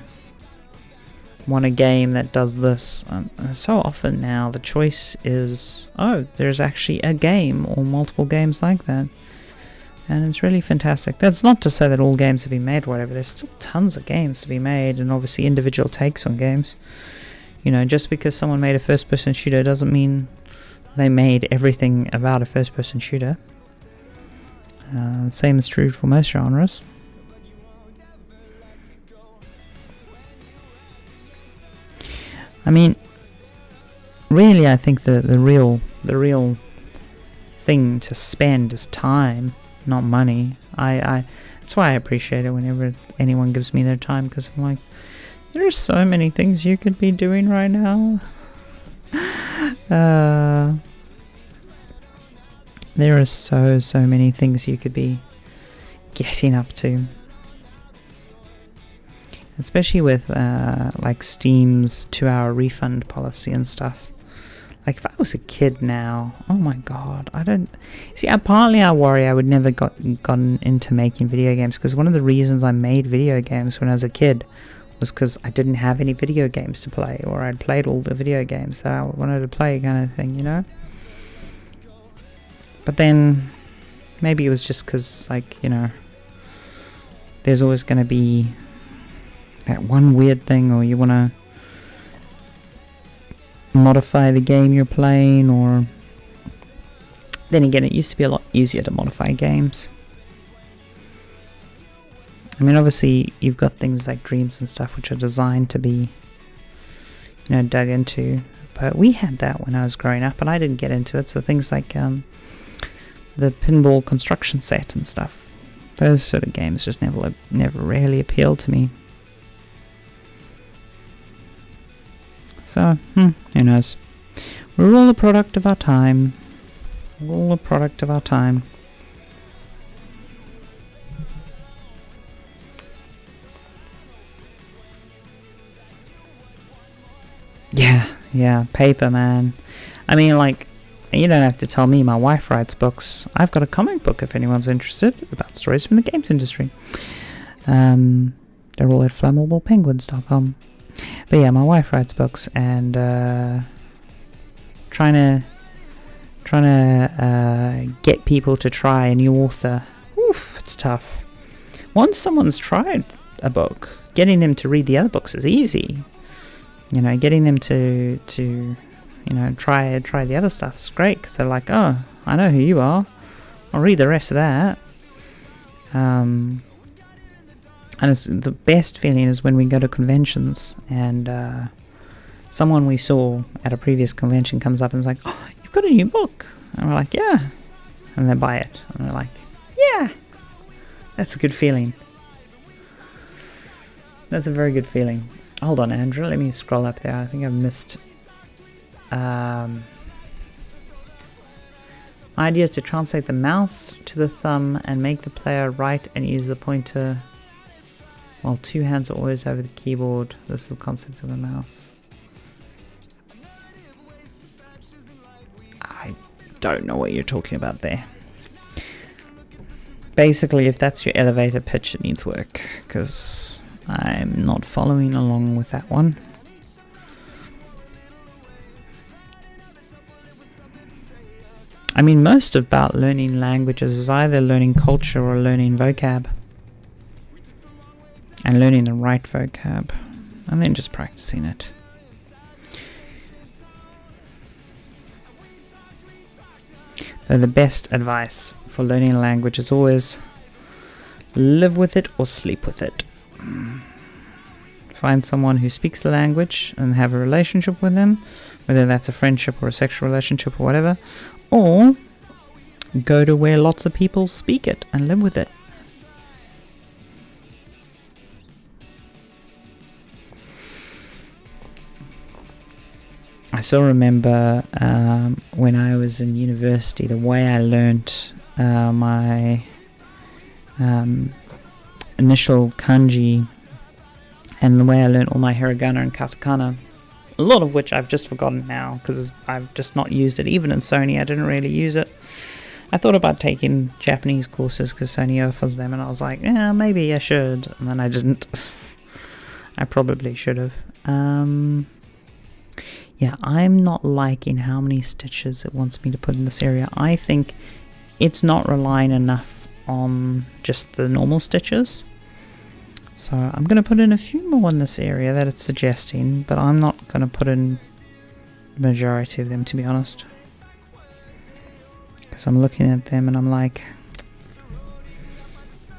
S1: want a game that does this. So often now the choice is, oh, there's actually a game or multiple games like that, and it's really fantastic. That's not to say that all games have been made or whatever. There's still tons of games to be made, and obviously individual takes on games. Just because someone made a first-person shooter doesn't mean they made everything about a first-person shooter. Same is true for most genres. I mean, really, I think the real thing to spend is time, not money. That's why I appreciate it whenever anyone gives me their time, because I'm like, there's so many things you could be doing right now. There are so many things you could be getting up to. Especially with like Steam's 2-hour refund policy and stuff. Like if I was a kid now, oh my god, I don't see. Partly I worry I would never gotten into making video games, because one of the reasons I made video games when I was a kid was because I didn't have any video games to play, or I'd played all the video games that I wanted to play, kind of thing, But then maybe it was just because, like, there's always going to be that one weird thing, or you want to modify the game you're playing, or then again, it used to be a lot easier to modify games. I mean, obviously you've got things like Dreams and stuff which are designed to be dug into, but we had that when I was growing up and I didn't get into it. So things like the pinball construction set and stuff, those sort of games just never really appealed to me. So, who knows? We're all a product of our time. We're all a product of our time. Yeah, paper, man. I mean, like, you don't have to tell me, my wife writes books. I've got a comic book if anyone's interested, about stories from the games industry. They're all at flammablepenguins.com. But yeah, my wife writes books, and trying to get people to try a new author, it's tough. Once someone's tried a book, getting them to read the other books is easy. Getting them to try the other stuff is great, because they're like, oh, I know who you are, I'll read the rest of that. And it's the best feeling is when we go to conventions and someone we saw at a previous convention comes up and is like, oh, you've got a new book. And we're like, yeah. And they buy it. And we're like, yeah. That's a good feeling. That's a very good feeling. Hold on, Andrew. Let me scroll up there. I think I've missed... idea is to translate the mouse to the thumb and make the player write and use the pointer while two hands are always over the keyboard. This is the concept of the mouse. I don't know what you're talking about there. basically, if that's your elevator pitch, it needs work, because I'm not following along with that one. I mean, most about learning languages is either learning culture or learning vocab. And learning the right vocab. And then just practicing it. So the best advice for learning a language is always live with it or sleep with it. Find someone who speaks the language and have a relationship with them, whether that's a friendship or a sexual relationship or whatever, or go to where lots of people speak it and live with it. I still remember when I was in university, the way I learnt my initial kanji, and the way I learnt all my hiragana and katakana, a lot of which I've just forgotten now because I've just not used it. Even in Sony, I didn't really use it. I thought about taking Japanese courses because Sony offers them, and I was like, yeah, maybe I should, and then I didn't. I probably should have. Yeah, I'm not liking how many stitches it wants me to put in this area. I think it's not relying enough on just the normal stitches. So I'm going to put in a few more in this area that it's suggesting, but I'm not going to put in the majority of them, to be honest. Because I'm looking at them and I'm like,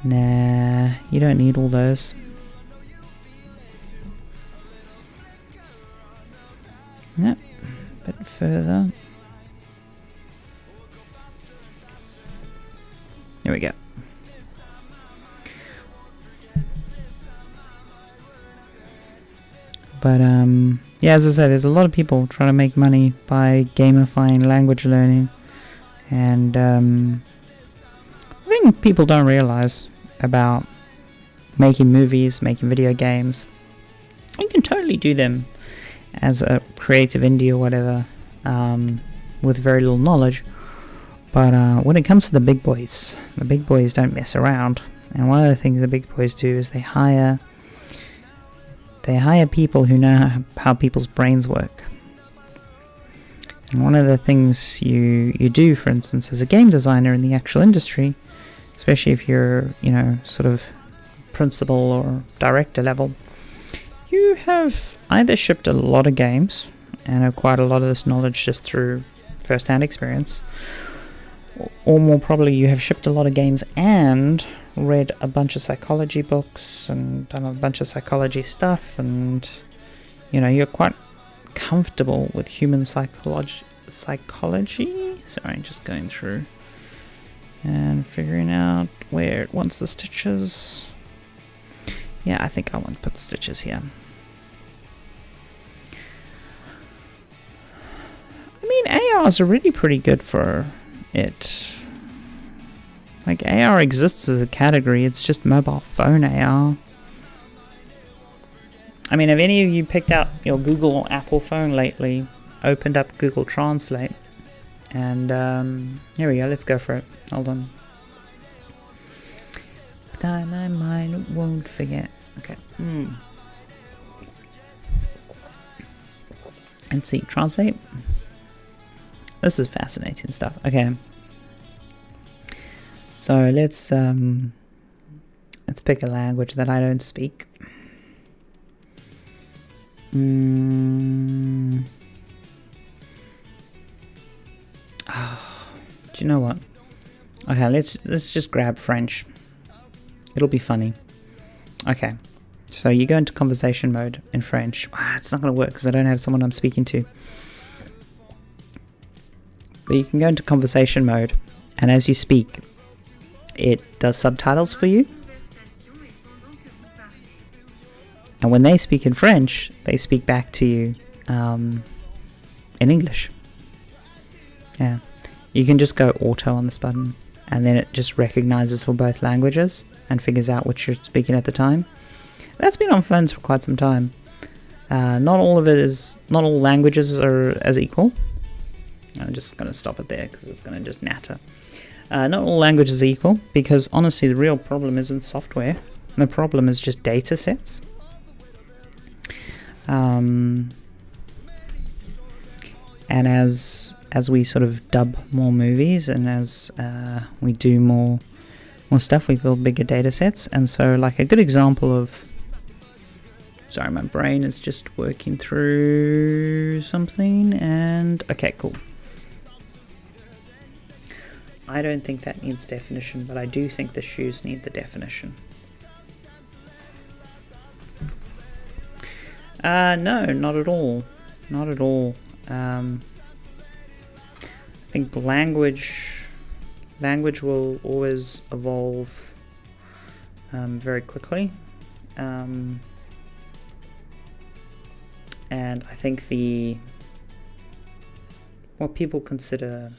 S1: nah, you don't need all those. Yep, a bit further. There we go. But yeah, as I said, there's a lot of people trying to make money by gamifying language learning, and I think people don't realize about making movies, making video games. You can totally do them as a creative indie or whatever, with very little knowledge. But when it comes to the big boys don't mess around. And one of the things the big boys do is they hire people who know how people's brains work. And one of the things you do, for instance, as a game designer in the actual industry, especially if you're, sort of principal or director level, you have either shipped a lot of games and acquired a lot of this knowledge just through first-hand experience, or more probably you have shipped a lot of games and read a bunch of psychology books and done a bunch of psychology stuff, and you're quite comfortable with human psychology. Sorry, just going through and figuring out where it wants the stitches. Yeah, I think I want to put stitches here. I mean, ARs are really pretty good for it. Like, AR exists as a category, it's just mobile phone AR. I mean, have any of you picked out your Google or Apple phone lately, opened up Google Translate, and here we go, let's go for it. Hold on. Time my mind won't forget. Okay. Let's see, translate. This is fascinating stuff. Okay. So let's pick a language that I don't speak. Oh, do you know what? Okay, let's just grab French. It'll be funny. Okay, so you go into conversation mode in French. It's not going to work because I don't have someone I'm speaking to. But you can go into conversation mode, and as you speak, it does subtitles for you. And when they speak in French, they speak back to you in English. Yeah, you can just go auto on this button, and then it just recognizes for both languages and figures out which you're speaking at the time. That's been on phones for quite some time. Not all languages are as equal. I'm just going to stop it there because it's going to just natter. Not all languages are equal, because honestly the real problem isn't software. The problem is just data sets. And as we sort of dub more movies, and as we do more stuff, we build bigger data sets. And so, like, a good example of... Sorry, my brain is just working through something, and... Okay, cool. I don't think that needs definition, but I do think the shoes need the definition. No, not at all. Not at all. I think language will always evolve very quickly. And I think what people consider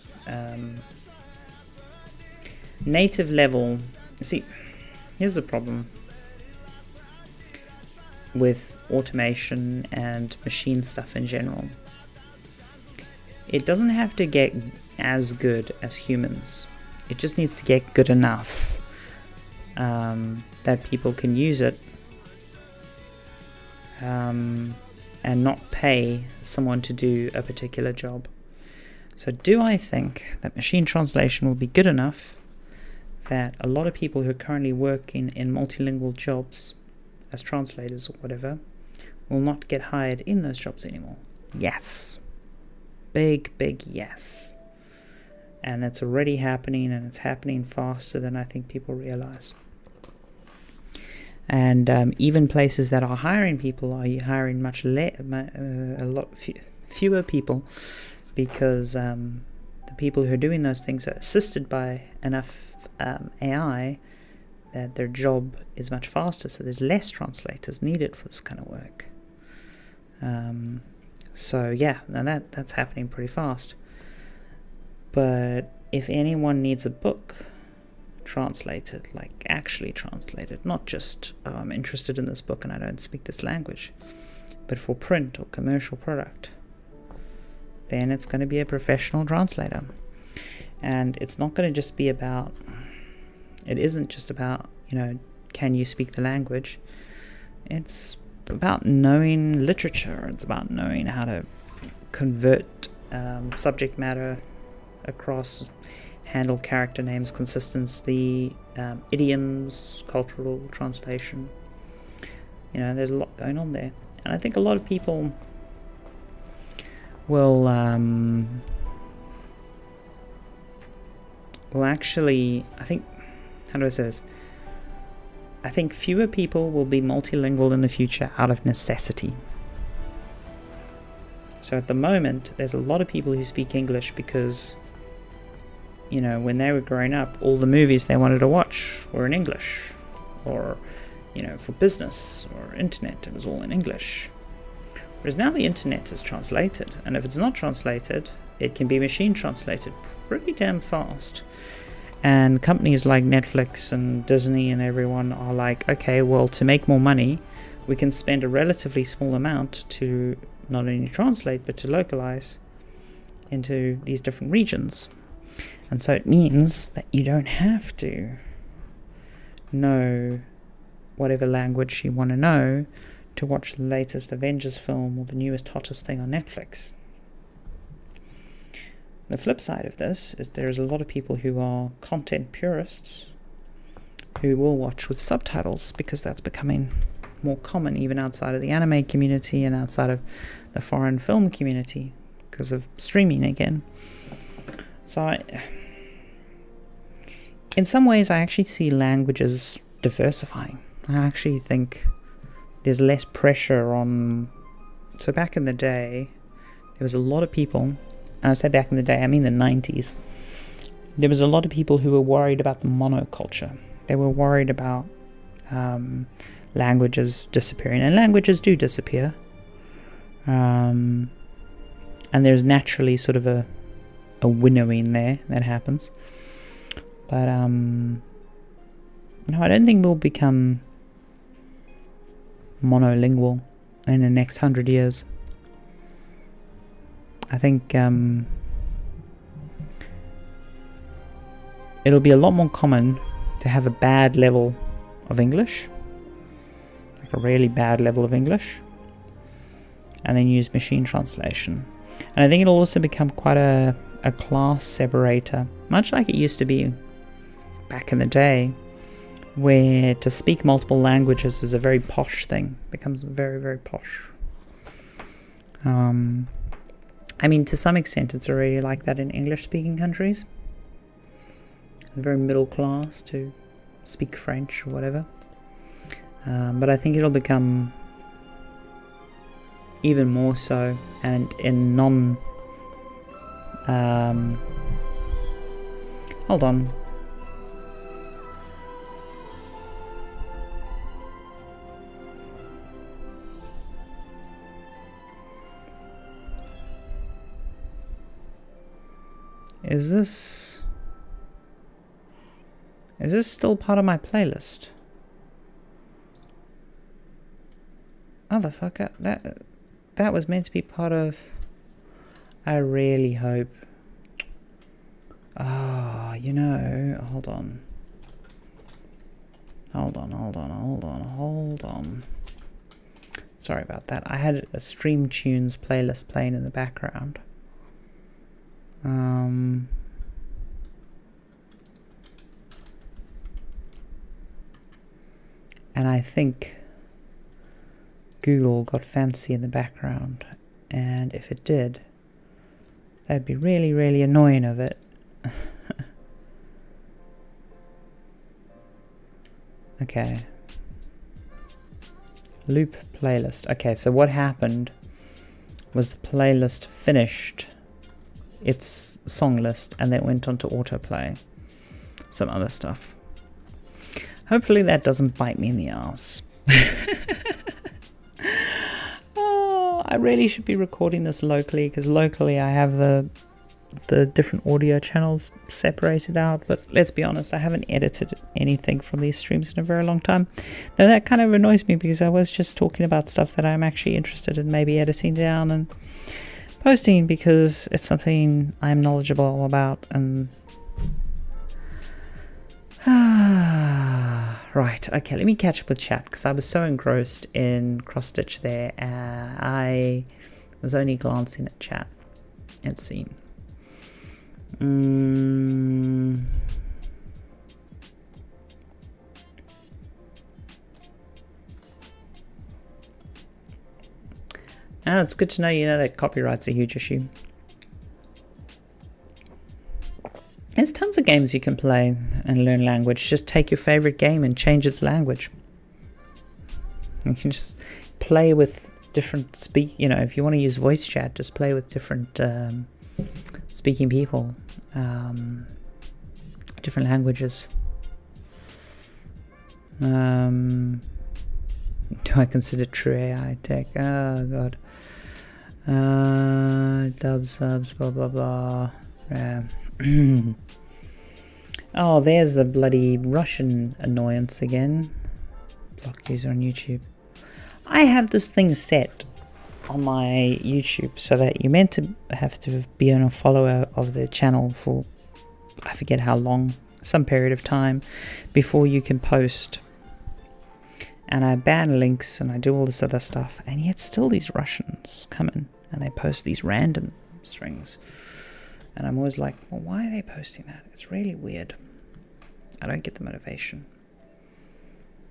S1: native level... See, here's the problem with automation and machine stuff in general. It doesn't have to get as good as humans. It just needs to get good enough that people can use it and not pay someone to do a particular job. So do I think that machine translation will be good enough that a lot of people who are currently working in multilingual jobs as translators or whatever will not get hired in those jobs anymore? Yes. Big yes. And that's already happening, and it's happening faster than I think people realize. And even places that are hiring people are hiring fewer people, because the people who are doing those things are assisted by enough AI that their job is much faster, so there's less translators needed for this kind of work. So yeah, now that's happening pretty fast. But if anyone needs a book translated, like actually translated, not just, oh, I'm interested in this book and I don't speak this language, but for print or commercial product, then it's going to be a professional translator. And it's not going to just be about... It isn't just about, can you speak the language? It's about knowing literature. It's about knowing how to convert subject matter across, handle character names, consistency, idioms, cultural translation. There's a lot going on there. And I think a lot of people will actually, I think, how do I say this? I think fewer people will be multilingual in the future out of necessity. So at the moment, there's a lot of people who speak English because, when they were growing up, all the movies they wanted to watch were in English. Or, for business or internet, it was all in English. Whereas now the internet is translated, and if it's not translated, it can be machine translated pretty damn fast. And companies like Netflix and Disney and everyone are like, okay, well, to make more money, we can spend a relatively small amount to not only translate, but to localize into these different regions. And so it means that you don't have to know whatever language you want to know to watch the latest Avengers film or the newest, hottest thing on Netflix. The flip side of this is there's a lot of people who are content purists who will watch with subtitles, because that's becoming more common even outside of the anime community and outside of the foreign film community because of streaming again. So in some ways I actually see languages diversifying. I actually think there's less pressure on... So back in the day, there was a lot of people... And I say back in the day, I mean the 90s. There was a lot of people who were worried about the monoculture. They were worried about languages disappearing. And languages do disappear. And there's naturally sort of a winnowing there that happens. But no, I don't think we'll become monolingual in the next 100 years. I think it'll be a lot more common to have a bad level of English, like a really bad level of English, and then use machine translation. And I think it'll also become quite a class separator, much like it used to be back in the day, where to speak multiple languages is a very posh thing. It becomes very, very posh. I mean, to some extent, it's already like that in English-speaking countries. Very middle class to speak French or whatever. But I think it'll become even more so, and in hold on. Is this still part of my playlist? Oh, the fuck up. That was meant to be part of... I really hope... Ah, you know... Hold on. Sorry about that. I had a Stream Tunes playlist playing in the background. And I think Google got fancy in the background, and if it did, that'd be really, really annoying of it. Okay. Loop playlist. Okay, so what happened was the playlist finished its song list and then went on to autoplay some other stuff. Hopefully that doesn't bite me in the ass. Oh, I really should be recording this locally, because locally I have the different audio channels separated out, but let's be honest, I haven't edited anything from these streams in a very long time. Though that kind of annoys me, because I was just talking about stuff that I'm actually interested in maybe editing down and posting, because it's something I'm knowledgeable about. And right, okay, let me catch up with chat, because I was so engrossed in cross stitch there, I was only glancing at chat. Let's see. Oh, it's good to know you know that copyright's a huge issue. There's tons of games you can play and learn language. Just take your favorite game and change its language. You can just play with different you know, if you want to use voice chat, just play with different speaking people, different languages. Do I consider true AI tech? Oh god. Dub subs, blah blah blah. Yeah. Oh, there's the bloody Russian annoyance again. Block user on YouTube. I have this thing set on my YouTube so that you're meant to have to be on a follower of the channel for, I forget how long, some period of time before you can post. And I ban links and I do all this other stuff, and yet still these Russians come in and they post these random strings. And I'm always like, well, why are they posting that? It's really weird. I don't get the motivation.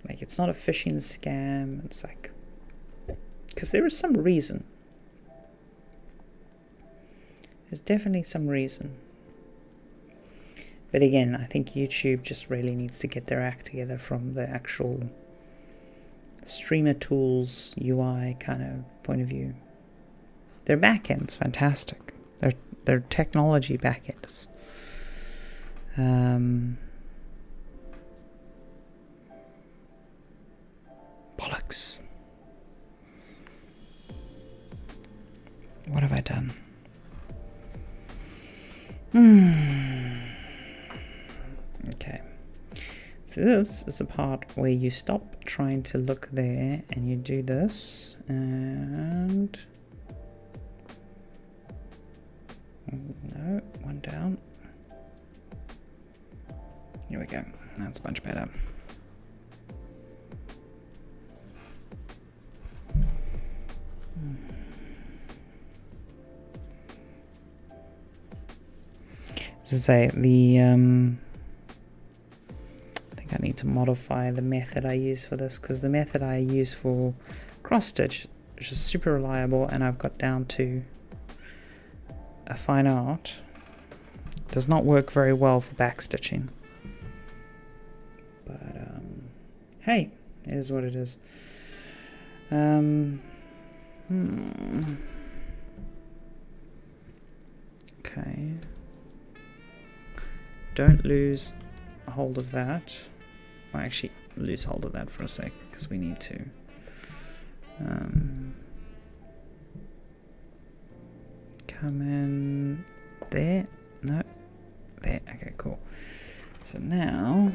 S1: Like, it's not a phishing scam. It's like, because there is some reason. There's definitely some reason. But again, I think YouTube just really needs to get their act together from the actual streamer tools, UI kind of point of view. Their backend's fantastic. Their technology backends. Bollocks. What have I done? Okay. So this is the part where you stop trying to look there and you do this, and no, one down. Here we go. That's much better. As I say, I think I need to modify the method I use for this, because the method I use for cross stitch is super reliable, and I've got down to a fine art. It does not work very well for back stitching, but hey, it is what it is. Okay. Don't lose hold of that. Well, actually, lose hold of that for a sec, because we need to. Come in there. No. There. Okay, cool. So now,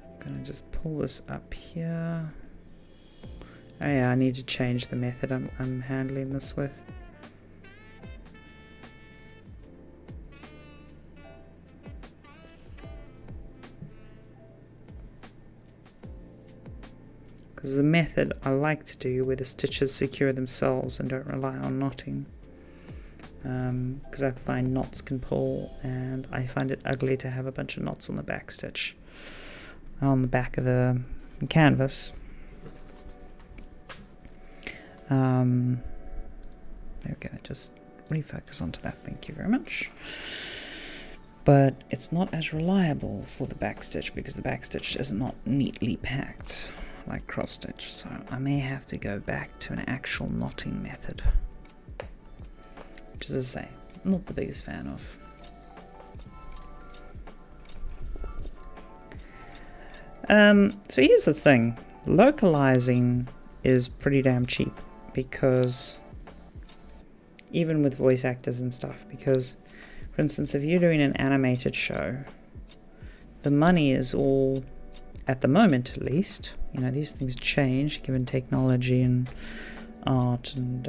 S1: I'm going to just pull this up here. Oh yeah, I need to change the method I'm handling this with. Because the method I like to do where the stitches secure themselves and don't rely on knotting. Because I find knots can pull, and I find it ugly to have a bunch of knots on the back stitch, on the back of the canvas. There we go, just refocus onto that, thank you very much. But it's not as reliable for the back stitch, because the back stitch is not neatly packed like cross stitch, so I may have to go back to an actual knotting method, which, as I say, I'm not the biggest fan of. So here's the thing, localizing is pretty damn cheap, because even with voice actors and stuff, because for instance, if you're doing an animated show, the money is all, at the moment at least, you know, these things change given technology and art and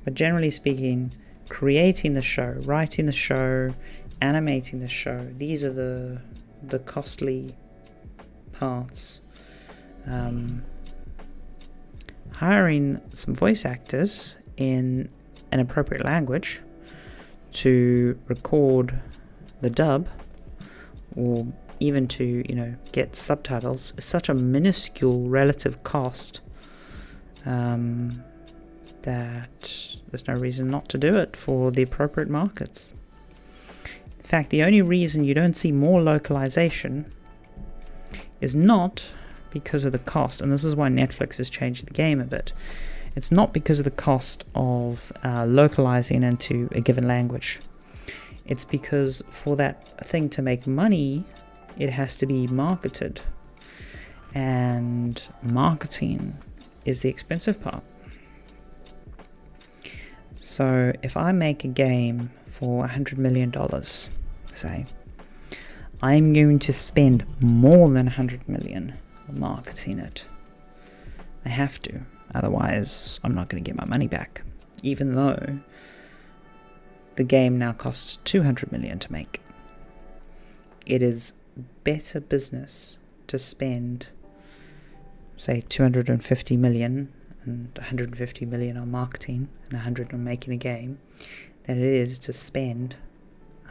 S1: but generally speaking, creating the show, writing the show, animating the show, these are the costly parts. Hiring some voice actors in an appropriate language to record the dub, or even to, you know, get subtitles, is such a minuscule relative cost that there's no reason not to do it for the appropriate markets. In fact, the only reason you don't see more localization is not because of the cost, and this is why Netflix has changed the game a bit. It's not because of the cost of localizing into a given language. It's because for that thing to make money, it has to be marketed. And marketing is the expensive part. So if I make a game for $100 million, say, I'm going to spend more than $100 million marketing it. I have to, otherwise I'm not going to get my money back, even though the game now costs $200 million to make. It is better business to spend, say, $250 million and $150 million on marketing and 100 on making the game than it is to spend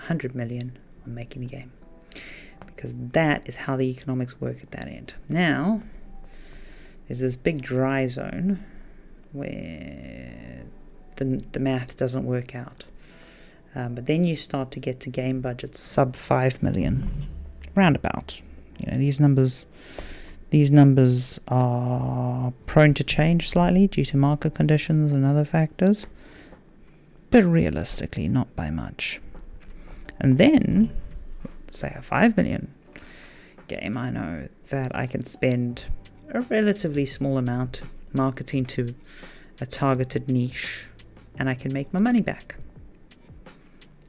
S1: $100 million on making the game, because that is how the economics work at that end. Now there's this big dry zone where the math doesn't work out, but then you start to get to game budgets sub $5 million, roundabout. You know, these numbers are prone to change slightly due to market conditions and other factors, but realistically not by much. And then, say a $5 million game, I know that I can spend a relatively small amount marketing to a targeted niche, and I can make my money back,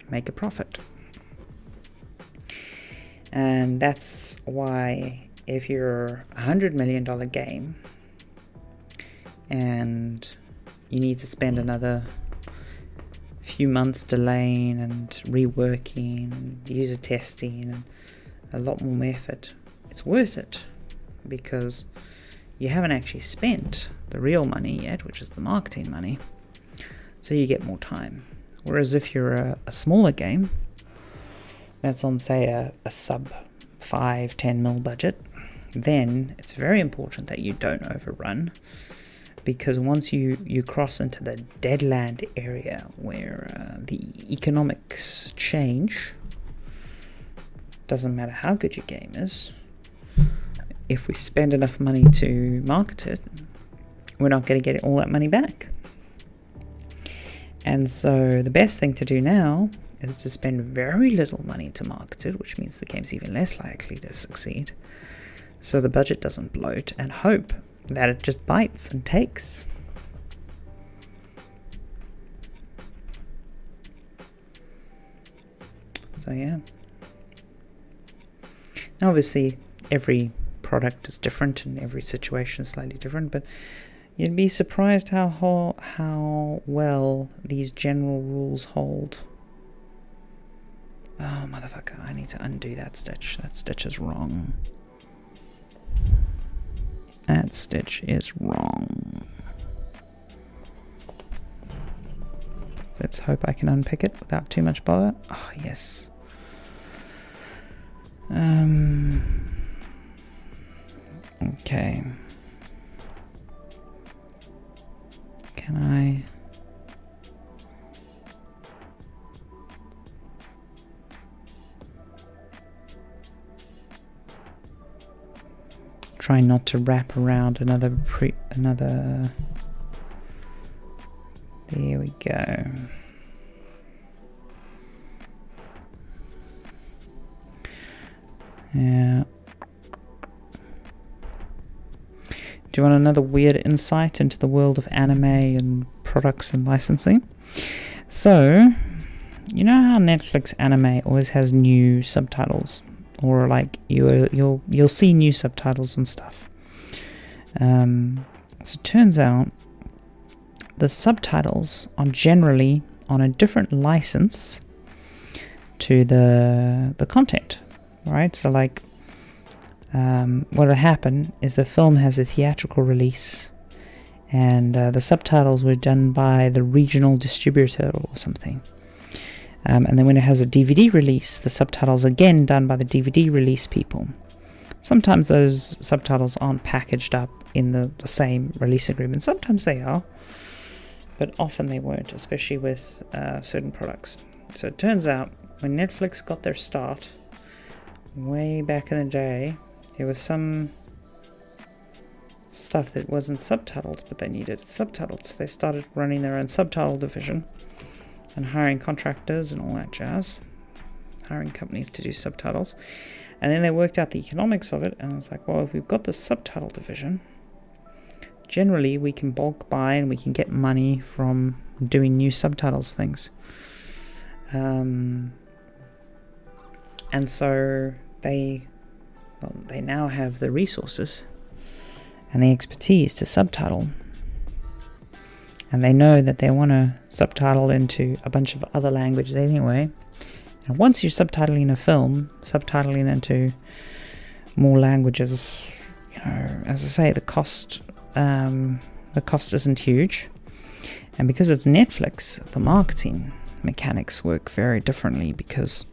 S1: make a profit. And that's why if you're a $100 million game and you need to spend another few months delaying and reworking and user testing and a lot more effort, it's worth it because you haven't actually spent the real money yet, which is the marketing money, so you get more time. Whereas if you're a smaller game that's on, say, a sub 5-10 mil budget, then it's very important that you don't overrun, because once you cross into the deadland area where the economics change, doesn't matter how good your game is, if we spend enough money to market it, we're not going to get all that money back. And so the best thing to do now is to spend very little money to market it, which means the game's even less likely to succeed, so the budget doesn't bloat, and hope that it just bites and takes. So yeah. Now obviously every product is different and every situation is slightly different, but you'd be surprised how well these general rules hold. Oh, motherfucker, I need to undo that stitch. That stitch is wrong. That stitch is wrong. Let's hope I can unpick it without too much bother. Oh, yes. Okay. Can I... try not to wrap around another... There we go. Yeah. Do you want another weird insight into the world of anime and products and licensing? So, you know how Netflix anime always has new subtitles, or like you'll see new subtitles and stuff. So it turns out the subtitles are generally on a different license to the content, right? So like what will happen is the film has a theatrical release, and the subtitles were done by the regional distributor or something. And then when it has a DVD release, the subtitles are again done by the DVD release people. Sometimes those subtitles aren't packaged up in the same release agreement. Sometimes they are, but often they weren't, especially with certain products. So it turns out when Netflix got their start, way back in the day, there was some stuff that wasn't subtitled, but they needed subtitled. So they started running their own subtitle division and hiring contractors and all that jazz, hiring companies to do subtitles. And then they worked out the economics of it, and I was like, well, if we've got the subtitle division, generally we can bulk buy and we can get money from doing new subtitles things. And so they now have the resources and the expertise to subtitle, and they know that they want to subtitle into a bunch of other languages anyway. And once you're subtitling a film, subtitling into more languages, you know, as I say, the cost isn't huge. And because it's Netflix, the marketing mechanics work very differently, because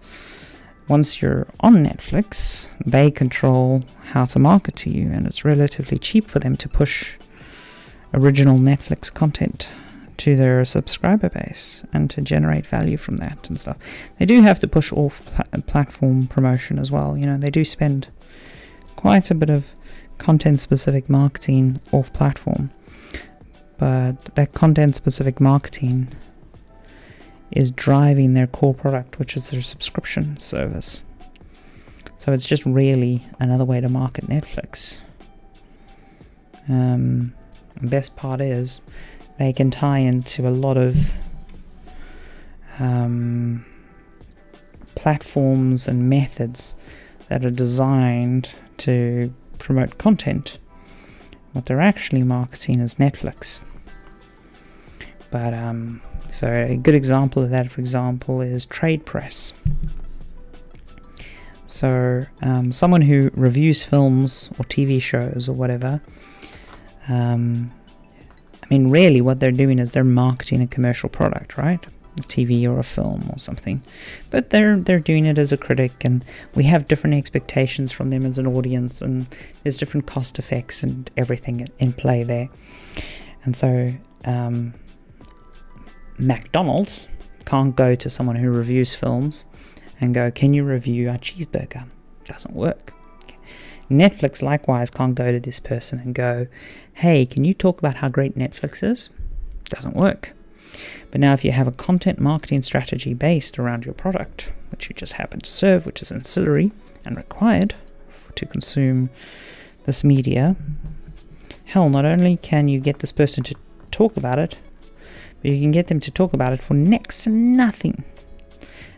S1: once you're on Netflix, they control how to market to you, and it's relatively cheap for them to push original Netflix content to their subscriber base and to generate value from that and stuff. They do have to push off-platform promotion as well. You know, they do spend quite a bit of content-specific marketing off-platform, but that content-specific marketing is driving their core product, which is their subscription service. So it's just really another way to market Netflix. The best part is they can tie into a lot of platforms and methods that are designed to promote content. What they're actually marketing is Netflix. But so a good example of that, for example, is trade press. So someone who reviews films or TV shows or whatever, I mean, really what they're doing is they're marketing a commercial product, right? A TV or a film or something. But they're doing it as a critic, and we have different expectations from them as an audience, and there's different cost effects and everything in play there. And so McDonald's can't go to someone who reviews films and go, can you review our cheeseburger? Doesn't work. Okay. Netflix likewise can't go to this person and go, hey, can you talk about how great Netflix is? Doesn't work. But now if you have a content marketing strategy based around your product, which you just happen to serve, which is ancillary and required to consume this media, hell, not only can you get this person to talk about it, but you can get them to talk about it for next to nothing.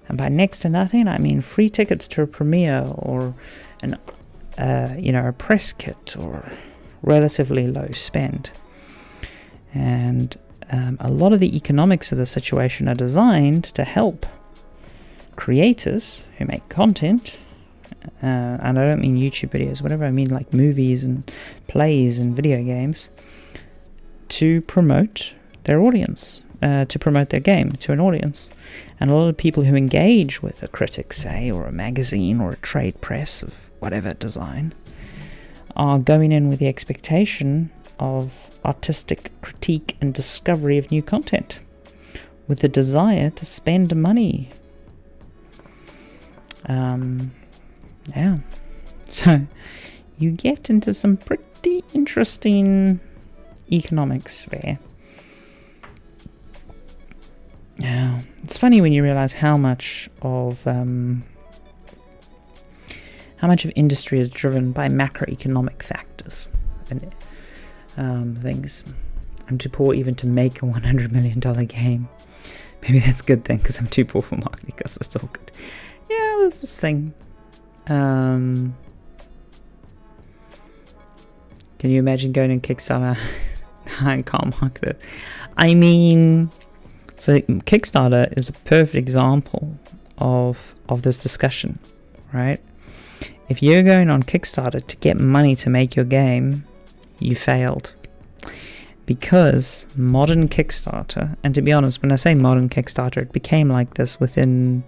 S1: And by next to nothing, I mean free tickets to a premiere or a press kit or relatively low spend. And a lot of the economics of the situation are designed to help creators who make content, and I don't mean YouTube videos, whatever, I mean like movies and plays and video games, to promote their audience, to promote their game to an audience. And a lot of people who engage with a critic, say, or a magazine or a trade press of whatever design, are going in with the expectation of artistic critique and discovery of new content, with the desire to spend money. So you get into some pretty interesting economics there. Yeah, it's funny when you realize how much of industry is driven by macroeconomic factors and things. I'm too poor even to make a $100 million game. Maybe that's a good thing, because I'm too poor for marketing, because it's all good. Yeah, that's this thing. Can you imagine going on Kickstarter? I can't market it. I mean, so Kickstarter is a perfect example of this discussion, right? If you're going on Kickstarter to get money to make your game, you failed. Because modern Kickstarter, and to be honest, when I say modern Kickstarter, it became like this within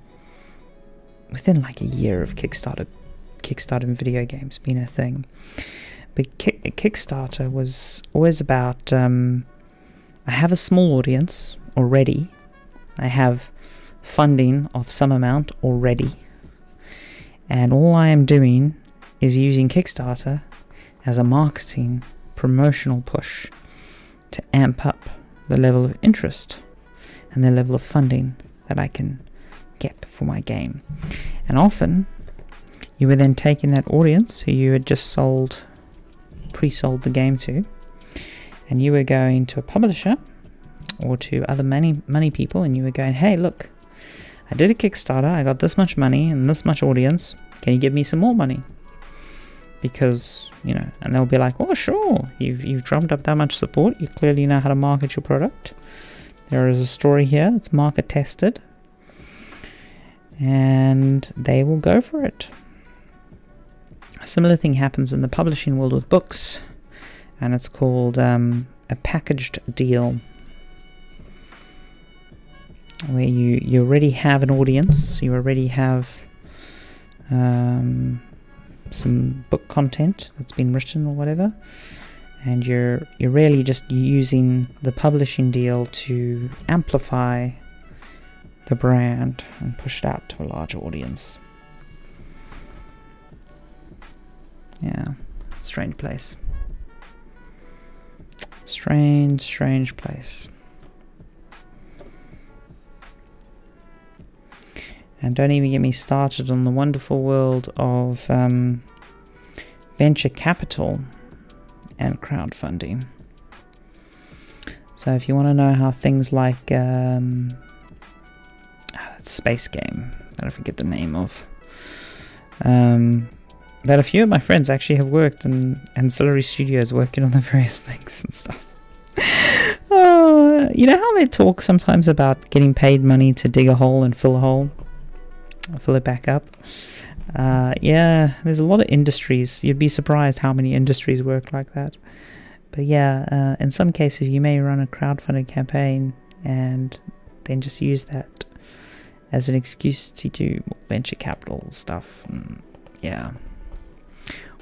S1: like a year of Kickstarter and video games being a thing. But Kickstarter was always about, I have a small audience already, I have funding of some amount already, and all I am doing is using Kickstarter as a marketing promotional push to amp up the level of interest and the level of funding that I can get for my game. And often you were then taking that audience who you had just pre-sold the game to, and you were going to a publisher or to other money people, and you were going, hey, look, I did a Kickstarter, I got this much money and this much audience, can you give me some more money? Because, and they'll be like, oh, sure, you've drummed up that much support, you clearly know how to market your product, there is a story here, it's market tested, and they will go for it. A similar thing happens in the publishing world with books, and it's called a packaged deal, where you already have an audience, you already have some book content that's been written or whatever, and you're really just using the publishing deal to amplify the brand and push it out to a larger audience. Yeah, strange place. Strange place. And don't even get me started on the wonderful world of venture capital and crowdfunding. So if you want to know how things like that space game that I forget the name of, that a few of my friends actually have worked in ancillary studios working on the various things and stuff. Oh, you know how they talk sometimes about getting paid money to dig a hole and fill a hole, fill it back up? Yeah, there's a lot of industries. You'd be surprised how many industries work like that. But yeah, in some cases you may run a crowdfunding campaign and then just use that as an excuse to do venture capital stuff. Yeah,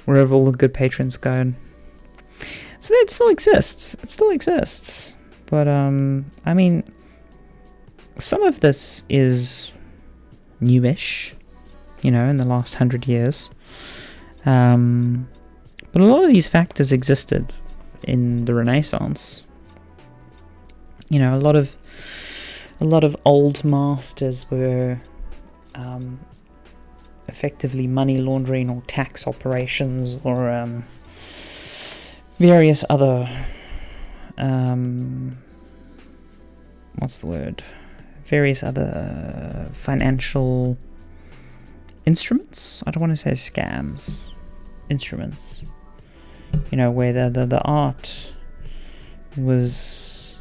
S1: wherever all the good patrons go. So it still exists. It still exists. But I mean, some of this is newish, you know, in the last 100 years. But a lot of these factors existed in the Renaissance. You know, a lot of old masters were effectively money laundering or tax operations or various other various other financial instruments. I don't want to say scams. Instruments. You know, where the art was...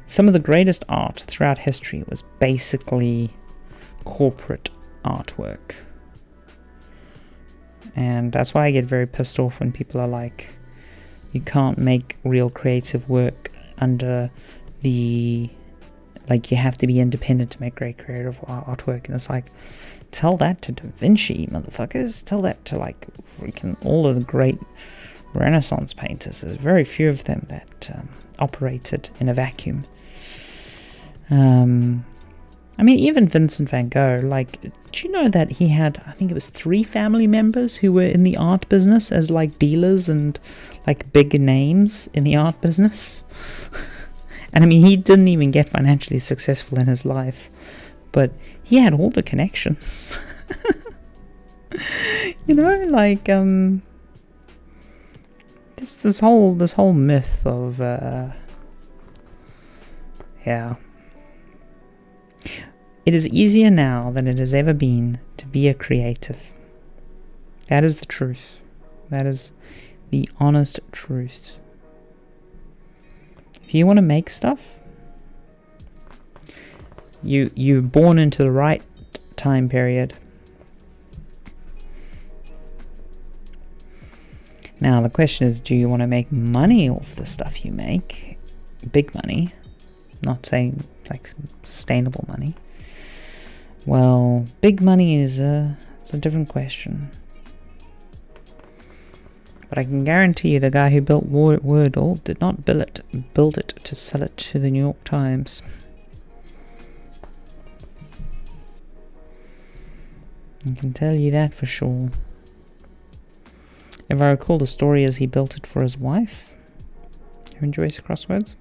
S1: Some of the greatest art throughout history was basically corporate artwork. And that's why I get very pissed off when people are like, you can't make real creative work under the... Like, you have to be independent to make great creative artwork. And it's like, tell that to Da Vinci, motherfuckers. Tell that to, like, freaking all of the great Renaissance painters. There's very few of them that operated in a vacuum. I mean, even Vincent van Gogh, like, do you know that he had, I think it was 3 family members who were in the art business as, like, dealers and, like, big names in the art business? And I mean, he didn't even get financially successful in his life, but he had all the connections. You know, like, this whole myth of, yeah. It is easier now than it has ever been to be a creative. That is the truth. That is the honest truth. If you want to make stuff, you're born into the right time period. Now the question is, do you want to make money off the stuff you make? Big money. Not saying like sustainable money. Well, big money is it's a different question. But I can guarantee you the guy who built Wordle did not build it to sell it to the New York Times. I can tell you that for sure. If I recall, the story is he built it for his wife, who enjoys crosswords.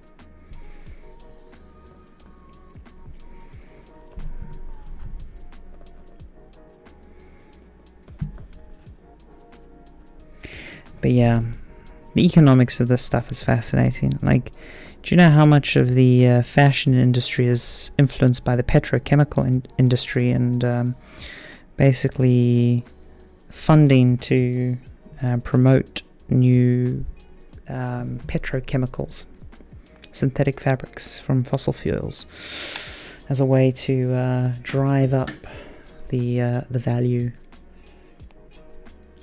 S1: But yeah, the economics of this stuff is fascinating. Like, do you know how much of the fashion industry is influenced by the petrochemical industry and basically funding to promote new petrochemicals, synthetic fabrics from fossil fuels, as a way to drive up the value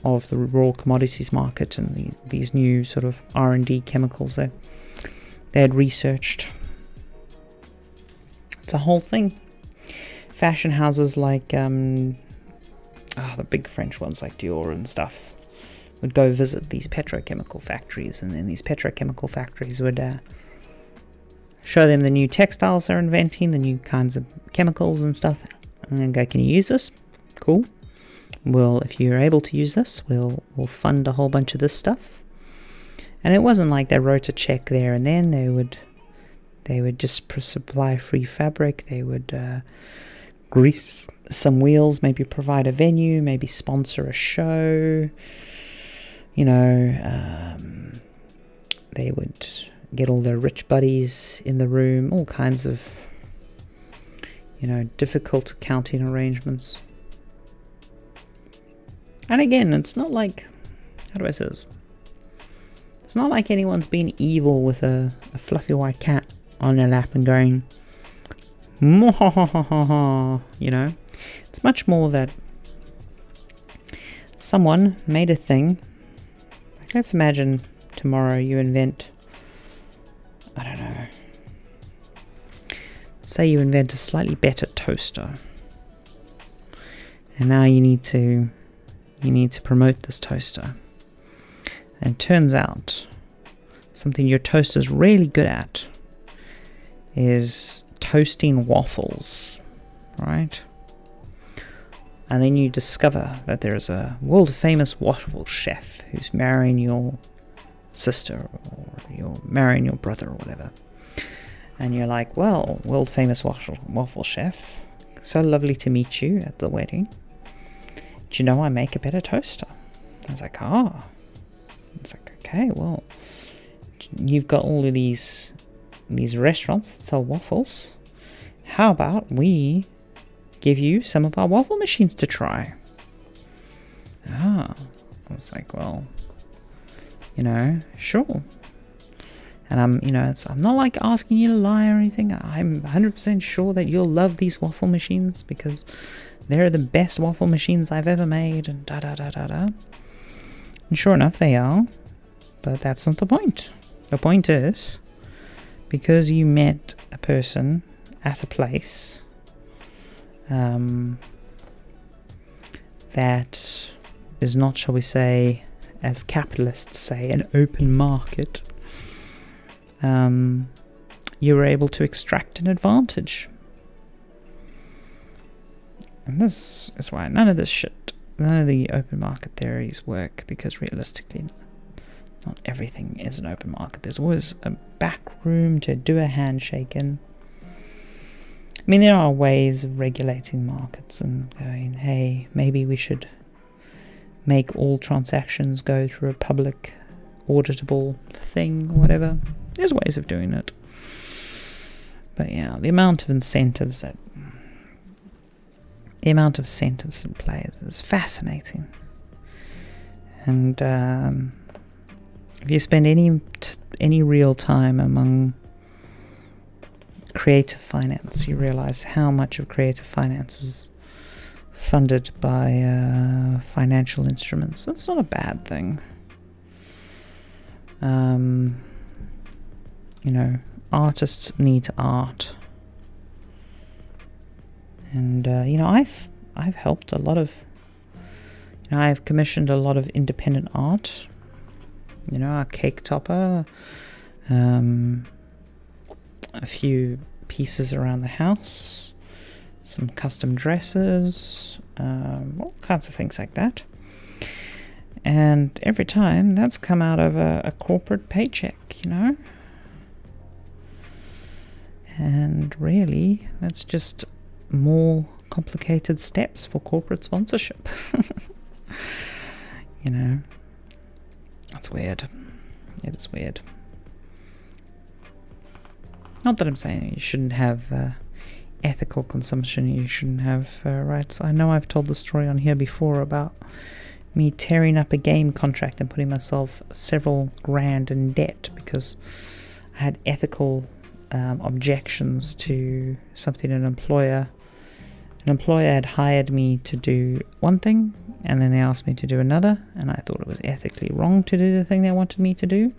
S1: of the raw commodities market and these new sort of R&D chemicals that they had researched. It's a whole thing. Fashion houses like the big French ones like Dior and stuff would go visit these petrochemical factories, and then these petrochemical factories would show them the new textiles they're inventing, the new kinds of chemicals and stuff, and then go, can you use this? Cool. Well, if you're able to use this, we'll fund a whole bunch of this stuff. And it wasn't like they wrote a check there and then. They would just supply free fabric. They would grease some wheels, maybe provide a venue, maybe sponsor a show. You know, they would get all their rich buddies in the room, all kinds of, you know, difficult accounting arrangements. And again, it's not like, how do I say this? It's not like anyone's been evil with a fluffy white cat on their lap and going, you know. It's much more that someone made a thing. Like, let's imagine tomorrow you invent, I don't know, say you invent a slightly better toaster, and now you need to promote this toaster. And it turns out something your toaster's really good at is toasting waffles, right? And then you discover that there is a world famous waffle chef who's marrying your sister, or you're marrying your brother, or whatever. And you're like, well, world famous waffle chef, so lovely to meet you at the wedding. Do you know I make a better toaster? I was like, ah. It's like, okay, well, you've got all of these restaurants that sell waffles. How about we give you some of our waffle machines to try? I was like, well, sure. And I'm not like asking you to lie or anything. I'm 100% sure that you'll love these waffle machines because they're the best waffle machines I've ever made, and da-da-da-da-da. And sure enough, they are. But that's not the point. The point is, because you met a person at a place that is not, shall we say, as capitalists say, an open market, you were able to extract an advantage. And this is why none of the open market theories work, because realistically, not everything is an open market. There's always a back room to do a handshake in. I mean, there are ways of regulating markets and going, hey, maybe we should make all transactions go through a public auditable thing or whatever. There's ways of doing it. But yeah, the amount of incentives in play is fascinating. And if you spend any real time among creative finance, you realize how much of creative finance is funded by financial instruments. That's not a bad thing. Artists need art. And I've helped a lot of, I've commissioned a lot of independent art. A cake topper, a few pieces around the house, some custom dresses, all kinds of things like that. And every time that's come out of a corporate paycheck, And really, that's just more complicated steps for corporate sponsorship. That's weird. It is weird. Not that I'm saying you shouldn't have ethical consumption, you shouldn't have rights. I know I've told the story on here before about me tearing up a game contract and putting myself several grand in debt because I had ethical objections to something an employer had hired me to do one thing, and then they asked me to do another, and I thought it was ethically wrong to do the thing they wanted me to do.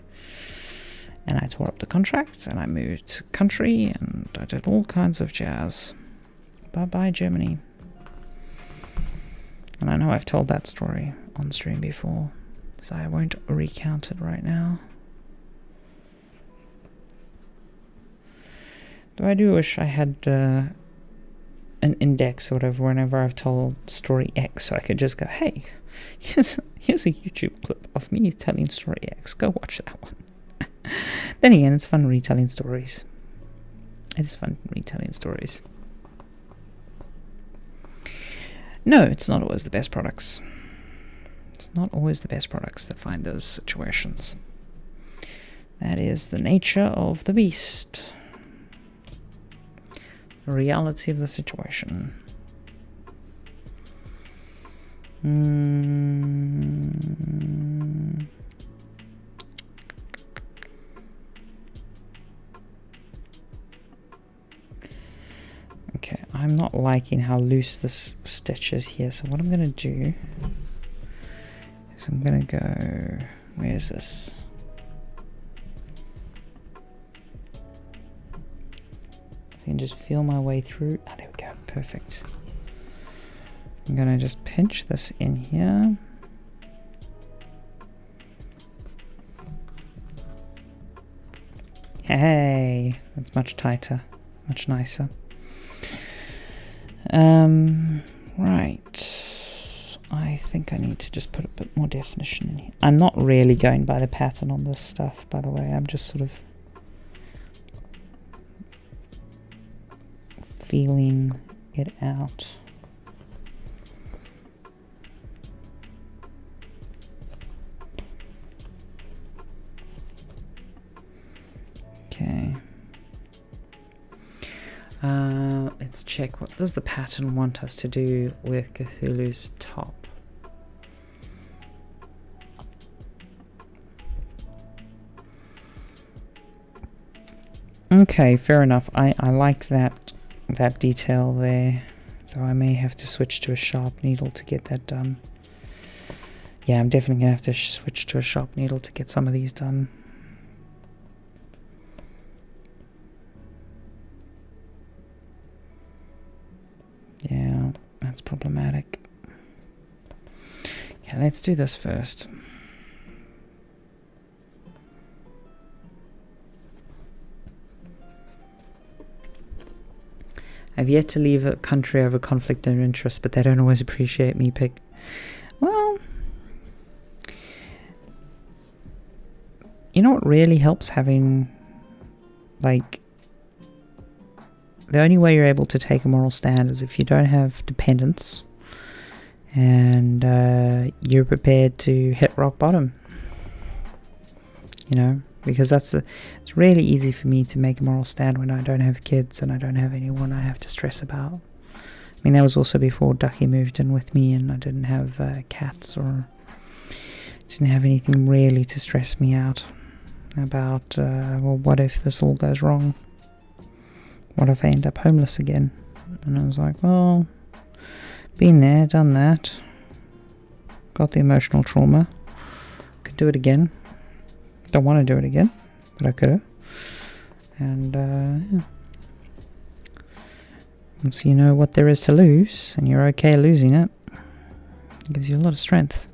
S1: And I tore up the contract, and I moved country, and I did all kinds of jazz. Bye-bye, Germany. And I know I've told that story on stream before, so I won't recount it right now. Though I do wish I had an index or whatever whenever I've told story X, so I could just go, hey, here's a YouTube clip of me telling story X. Go watch that one. Then again, it's fun retelling stories. It is fun retelling stories. No, it's not always the best products. It's not always the best products that find those situations. That is the nature of the beast. The reality of the situation. I'm not liking how loose this stitch is here. So what I'm going to do is I'm going to go, where is this? I can just feel my way through. Oh, there we go. Perfect. I'm going to just pinch this in here. Hey, that's much tighter, much nicer. Right. I think I need to just put a bit more definition in here. I'm not really going by the pattern on this stuff, by the way. I'm just sort of feeling it out. Okay. Let's check. What does the pattern want us to do with Cthulhu's top? Okay, fair enough. I like that detail there. So I may have to switch to a sharp needle to get that done. Yeah, I'm definitely going to have to switch to a sharp needle to get some of these done. Yeah, that's problematic. Yeah, let's do this first. I've yet to leave a country over conflict and interest, but they don't always appreciate me Well, you know what really helps having, like, the only way you're able to take a moral stand is if you don't have dependents and you're prepared to hit rock bottom. You know, because it's really easy for me to make a moral stand when I don't have kids and I don't have anyone I have to stress about. I mean, that was also before Ducky moved in with me and I didn't have cats or didn't have anything really to stress me out about, well, what if this all goes wrong? What if I end up homeless again? And I was like, well, been there, done that. Got the emotional trauma. Could do it again. Don't want to do it again, but I could have. And yeah. Once you know what there is to lose, and you're okay losing it, it gives you a lot of strength.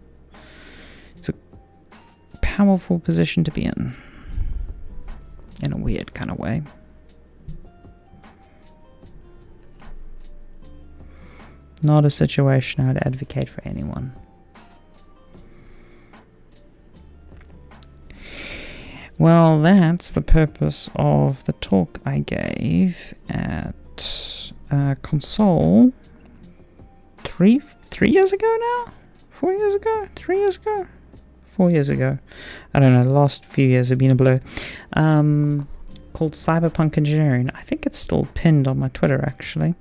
S1: It's a powerful position to be in a weird kind of way. Not a situation I'd advocate for anyone. Well, that's the purpose of the talk I gave at Console 3 years ago now? 4 years ago? 3 years ago? 4 years ago. I don't know, the last few years have been a blur. Called Cyberpunk Engineering. I think it's still pinned on my Twitter, actually.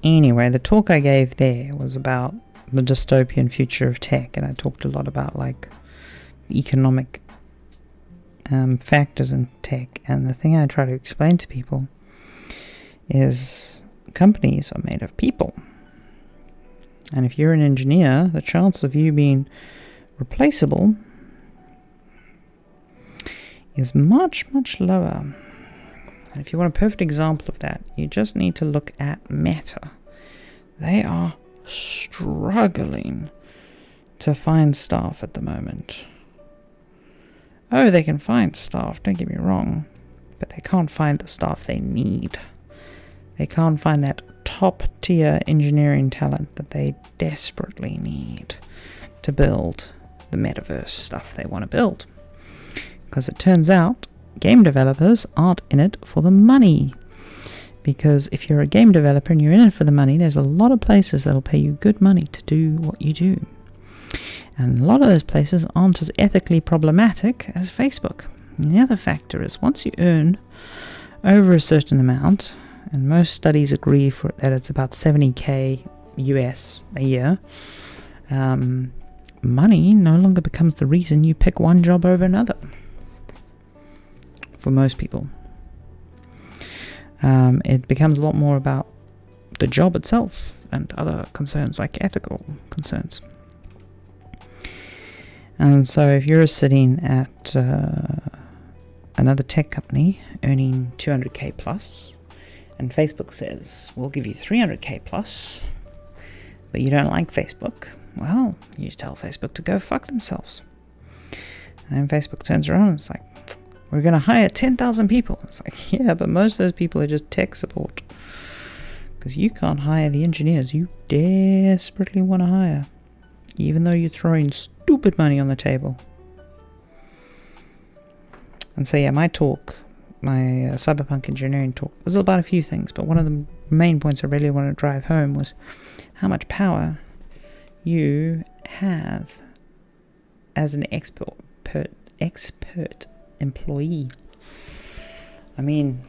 S1: Anyway, the talk I gave there was about the dystopian future of tech, and I talked a lot about like economic factors in tech. And the thing I try to explain to people is companies are made of people, and if you're an engineer, the chance of you being replaceable is much lower. And if you want a perfect example of that, you just need to look at Meta. They are struggling to find staff at the moment. Oh, they can find staff, don't get me wrong, but they can't find the staff they need. They can't find that top tier engineering talent that they desperately need to build the metaverse stuff they want to build. Because it turns out game developers aren't in it for the money. Because if you're a game developer and you're in it for the money, there's a lot of places that'll pay you good money to do what you do. And a lot of those places aren't as ethically problematic as Facebook. And the other factor is once you earn over a certain amount, and most studies agree that it's about 70k US a year, money no longer becomes the reason you pick one job over another. For most people. it becomes a lot more about the job itself and other concerns like ethical concerns. And so if you're sitting at another tech company earning 200k plus, and Facebook says, we'll give you 300k plus, but you don't like Facebook, well, you tell Facebook to go fuck themselves. And then Facebook turns around and it's like, we're going to hire 10,000 people. It's like, yeah, but most of those people are just tech support. Because you can't hire the engineers you desperately want to hire, even though you're throwing stupid money on the table. And so yeah, my talk, my cyberpunk engineering talk, was about a few things, but one of the main points I really want to drive home was how much power you have as an expert employee. I mean,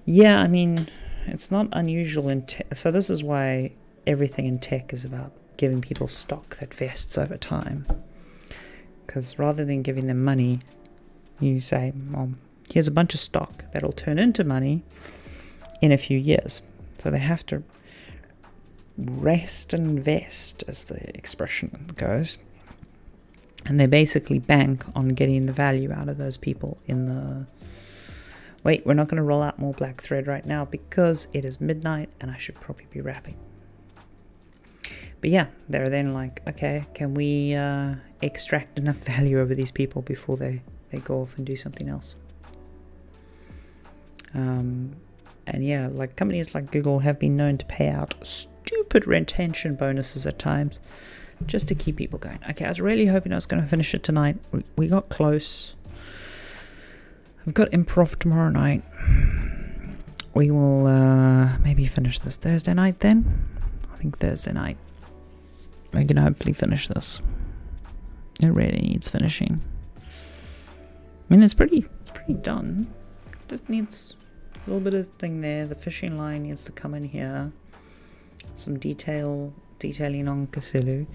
S1: yeah, I mean, it's not unusual in tech. So this is why everything in tech is about giving people stock that vests over time. Because rather than giving them money, you say, well, here's a bunch of stock that'll turn into money in a few years. So they have to rest and vest, as the expression goes. And they basically bank on getting the value out of those people in the... Wait, we're not going to roll out more black thread right now because it is midnight and I should probably be wrapping. But yeah, they're then like, okay, can we extract enough value over these people before they go off and do something else? And yeah, like companies like Google have been known to pay out stupid retention bonuses at times just to keep people going. Okay, I was really hoping I was going to finish it tonight. We got close. I've got improv tomorrow night. We will maybe finish this Thursday night then. I think Thursday night. We're going to hopefully finish this. It really needs finishing. I mean, it's pretty done. Just needs a little bit of thing there. The fishing line needs to come in here. Some detailing on Cthulhu.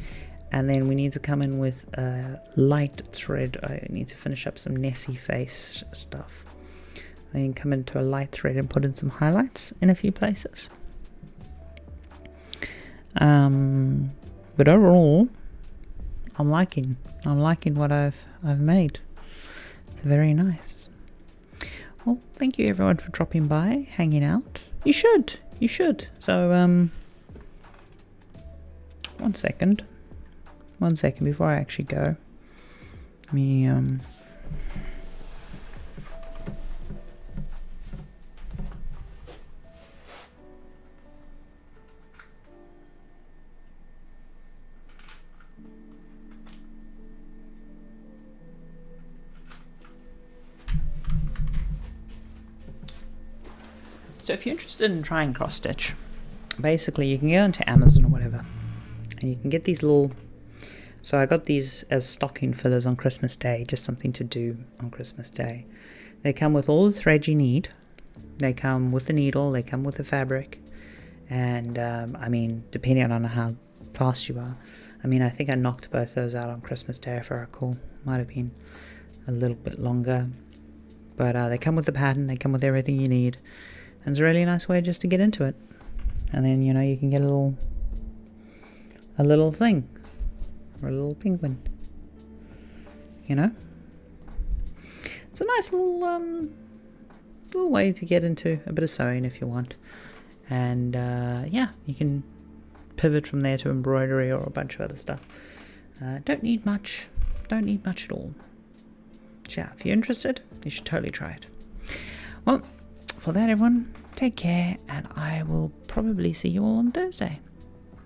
S1: And then we need to come in with a light thread. I need to finish up some Nessie face stuff. Then come into a light thread and put in some highlights in a few places. But overall, I'm liking what I've made. It's very nice. Well, thank you everyone for dropping by, hanging out. You should. So one second before I actually go. Let me So if you're interested in trying cross stitch, basically you can go into Amazon or whatever and you can get these little... So I got these as stocking fillers on Christmas Day, just something to do on Christmas Day. They come with all the thread you need. They come with the needle, they come with the fabric. And I mean, depending on how fast you are. I mean, I think I knocked both those out on Christmas Day if I recall. Might have been a little bit longer. But they come with the pattern, they come with everything you need. And it's a really nice way just to get into it. And then, you know, you can get a little thing. Or a little penguin. You know? It's a nice little way to get into a bit of sewing if you want. And yeah, you can pivot from there to embroidery or a bunch of other stuff. Don't need much at all. So yeah, if you're interested, you should totally try it. Well, for that everyone, take care, and I will probably see you all on Thursday.